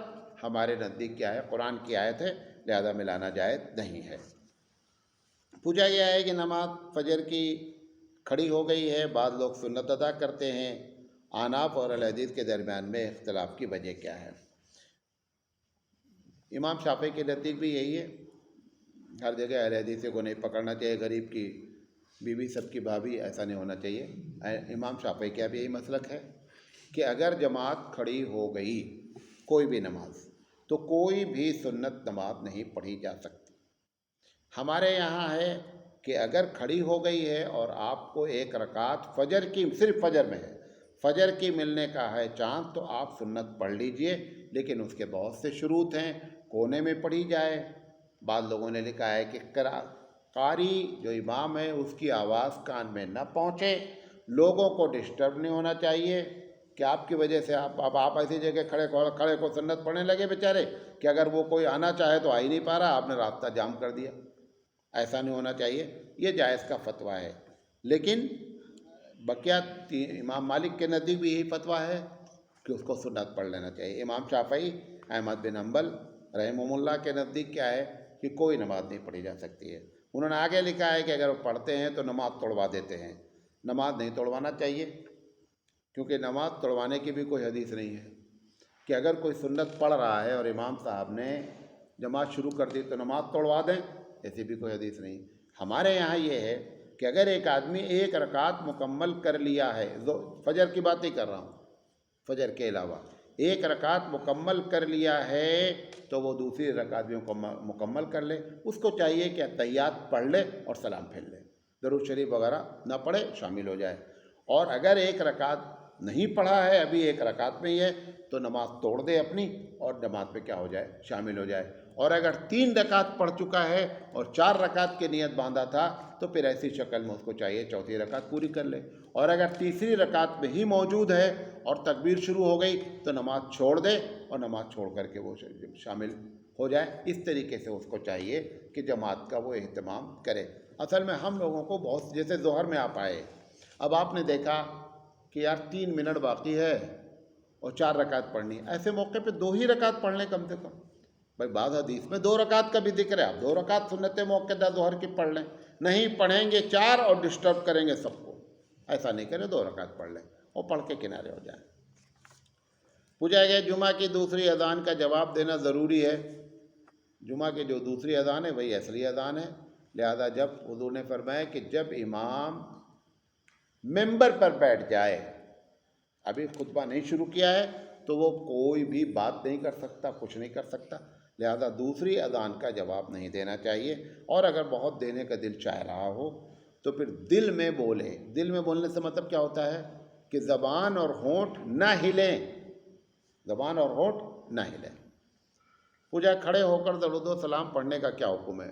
ہمارے نزدیک کیا ہے، قرآن کی آیت ہے، لہذا ملانا جائز نہیں ہے۔ پوچھا گیا ہے کہ نماز فجر کی کھڑی ہو گئی ہے، بعض لوگ سنت ادا کرتے ہیں، احناف اور اہل حدیث کے درمیان میں اختلاف کی وجہ کیا ہے؟ امام شافعی کے نزدیک بھی یہی ہے، ہر جگہ اہل حدیث کو نہیں پکڑنا چاہیے، غریب کی بیوی سب کی بھابھی ایسا نہیں ہونا چاہیے۔ امام شافعی کا بھی یہی مسلک ہے کہ اگر جماعت کھڑی ہو گئی کوئی بھی نماز تو کوئی بھی سنت نماز نہیں پڑھی جا سکتی۔ ہمارے یہاں ہے کہ اگر کھڑی ہو گئی ہے اور آپ کو ایک رکعت فجر کی، صرف فجر میں ہے، فجر کی ملنے کا ہے چاند، تو آپ سنت پڑھ لیجئے، لیکن اس کے بہت سے شروط ہیں، کونے میں پڑھی جائے۔ بعض لوگوں نے لکھا ہے کہ قاری جو امام ہے اس کی آواز کان میں نہ پہنچے، لوگوں کو ڈسٹرب نہیں ہونا چاہیے کہ آپ کی وجہ سے آپ ایسی جگہ کھڑے کو سنت پڑھنے لگے بیچارے کہ اگر وہ کوئی آنا چاہے تو آ ہی نہیں پا رہا، آپ نے راستہ جام کر دیا۔ ایسا نہیں ہونا چاہیے، یہ جائز کا فتویٰ ہے۔ لیکن بقیہ امام مالک کے نزدیک بھی یہی فتویٰ ہے کہ اس کو سنت پڑھ لینا چاہیے۔ امام شافعی، احمد بن حنبل رحمہ اللہ کے نزدیک کیا ہے کہ کوئی نماز نہیں پڑھی جا سکتی ہے۔ انہوں نے آگے لکھا ہے کہ اگر وہ پڑھتے ہیں تو نماز توڑوا دیتے ہیں، نماز نہیں توڑوانا چاہیے، کیونکہ نماز توڑوانے کی بھی کوئی حدیث نہیں ہے کہ اگر کوئی سنت پڑھ رہا ہے اور امام صاحب نے جماعت شروع کر دی تو نماز توڑوا دیں، ایسی بھی کوئی حدیث نہیں۔ ہمارے یہاں یہ ہے کہ اگر ایک آدمی ایک رکعت مکمل کر لیا ہے، فجر کی بات نہیں کر رہا ہوں، فجر کے علاوہ ایک رکعت مکمل کر لیا ہے تو وہ دوسری رکعت بھی مکمل کر لے۔ اس کو چاہیے کہ تحیات پڑھ لے اور سلام پھیر لے، درود شریف وغیرہ نہ پڑھے، شامل ہو جائے۔ اور اگر ایک رکعت نہیں پڑھا ہے، ابھی ایک رکعت میں ہی ہے، تو نماز توڑ دے اپنی اور جماعت میں کیا ہو جائے، شامل ہو جائے۔ اور اگر 3 رکعت پڑھ چکا ہے اور 4 رکعت کی نیت باندھا تھا تو پھر ایسی شکل میں اس کو چاہیے چوتھی رکعت پوری کر لے۔ اور اگر تیسری رکعت میں ہی موجود ہے اور تکبیر شروع ہو گئی تو نماز چھوڑ دے اور نماز چھوڑ کر کے وہ شامل ہو جائے۔ اس طریقے سے اس کو چاہیے کہ جماعت کا وہ اہتمام کرے۔ اصل میں ہم لوگوں کو بہت، جیسے ظہر میں آپ آئے، اب آپ نے دیکھا کہ یار 3 منٹ باقی ہے اور 4 رکعت پڑھنی ہے، ایسے موقع پہ 2 ہی رکعت پڑھ لیں کم سے کم۔ بھائی بعض حدیث میں 2 رکعت کا بھی ذکر ہے، آپ 2 رکعت سنت موقعہ ظہر کی پڑھ لیں، نہیں پڑھیں گے 4 اور ڈسٹرب کریں گے سب کو، ایسا نہیں کریں، 2 رکعت پڑھ لیں اور پڑھ کے کنارے ہو جائیں۔ پوچھا گیا جمعہ کی دوسری اذان کا جواب دینا ضروری ہے؟ جمعہ کی جو دوسری اذان ہے وہی اصلی اذان ہے، لہذا جب حضور نے فرمایا کہ جب امام ممبر پر بیٹھ جائے، ابھی خطبہ نہیں شروع کیا ہے، تو وہ کوئی بھی بات نہیں کر سکتا، کچھ نہیں کر سکتا، لہذا دوسری اذان کا جواب نہیں دینا چاہیے۔ اور اگر بہت دینے کا دل چاہ رہا ہو تو پھر دل میں بولے۔ دل میں بولنے سے مطلب کیا ہوتا ہے کہ زبان اور ہونٹ نہ ہلیں، زبان اور ہونٹ نہ ہلیں۔ پوچھا کھڑے ہو کر درود و سلام پڑھنے کا کیا حکم ہے؟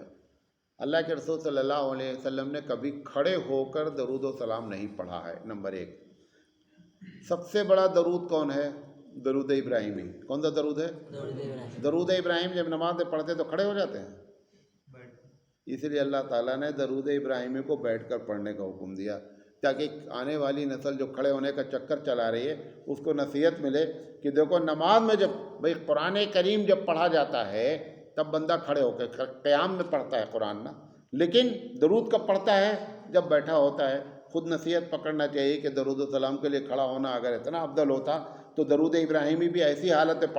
اللہ کے رسول صلی اللہ علیہ وسلم نے کبھی کھڑے ہو کر درود و سلام نہیں پڑھا ہے۔ نمبر 1، سب سے بڑا درود کون ہے؟ درود ابراہیمی۔ کون سا درود ہے؟ درود ابراہیم۔ جب نماز پڑھتے تو کھڑے ہو جاتے ہیں، اس لیے اللہ تعالیٰ نے درود ابراہیمی کو بیٹھ کر پڑھنے کا حکم دیا، تاکہ آنے والی نسل جو کھڑے ہونے کا چکر چلا رہی ہے اس کو نصیحت ملے کہ دیکھو نماز میں جب بھئی قرآن کریم جب پڑھا جاتا ہے تب بندہ کھڑے ہو کے قیام میں پڑھتا ہے قرآن نا، لیکن درود کب پڑھتا ہے؟ جب بیٹھا ہوتا ہے۔ خود نصیحت پکڑنا چاہیے کہ درود و سلام کے لیے کھڑا ہونا اگر اتنا افضل ہوتا تو درود ابراہیمی بھی ایسی حالت میں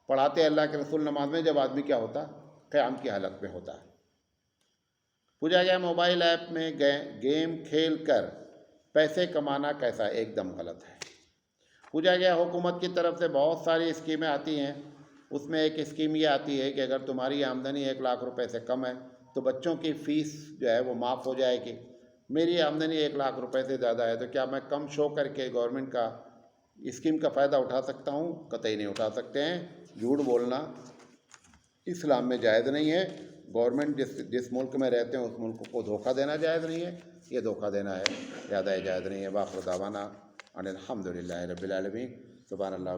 پڑھاتے اللہ کے رسول نماز میں جب آدمی کیا ہوتا؟ قیام کی حالت میں ہوتا ہے۔ پوچھا گیا موبائل ایپ میں گیم کھیل کر پیسے کمانا کیسا؟ ایک دم غلط ہے۔ پوچھا گیا حکومت کی طرف سے بہت ساری اسکیمیں آتی ہیں، اس میں ایک اسکیم یہ آتی ہے کہ اگر تمہاری آمدنی 1 لاکھ روپے سے کم ہے تو بچوں کی فیس جو ہے وہ معاف ہو جائے گی۔ میری آمدنی 1 لاکھ روپے سے زیادہ ہے تو کیا میں کم شو کر کے گورنمنٹ کا اسکیم کا فائدہ اٹھا سکتا ہوں؟ قطعی نہیں اٹھا سکتے ہیں۔ جھوٹ بولنا اسلام میں جائز نہیں ہے۔ گورنمنٹ جس ملک میں رہتے ہیں اس ملک کو دھوکہ دینا جائز نہیں ہے، یہ دھوکہ دینا ہے، زیادہ جائز نہیں ہے۔ باخر دعوانا ان الحمد للہ رب العالمین۔ سبحان اللہ۔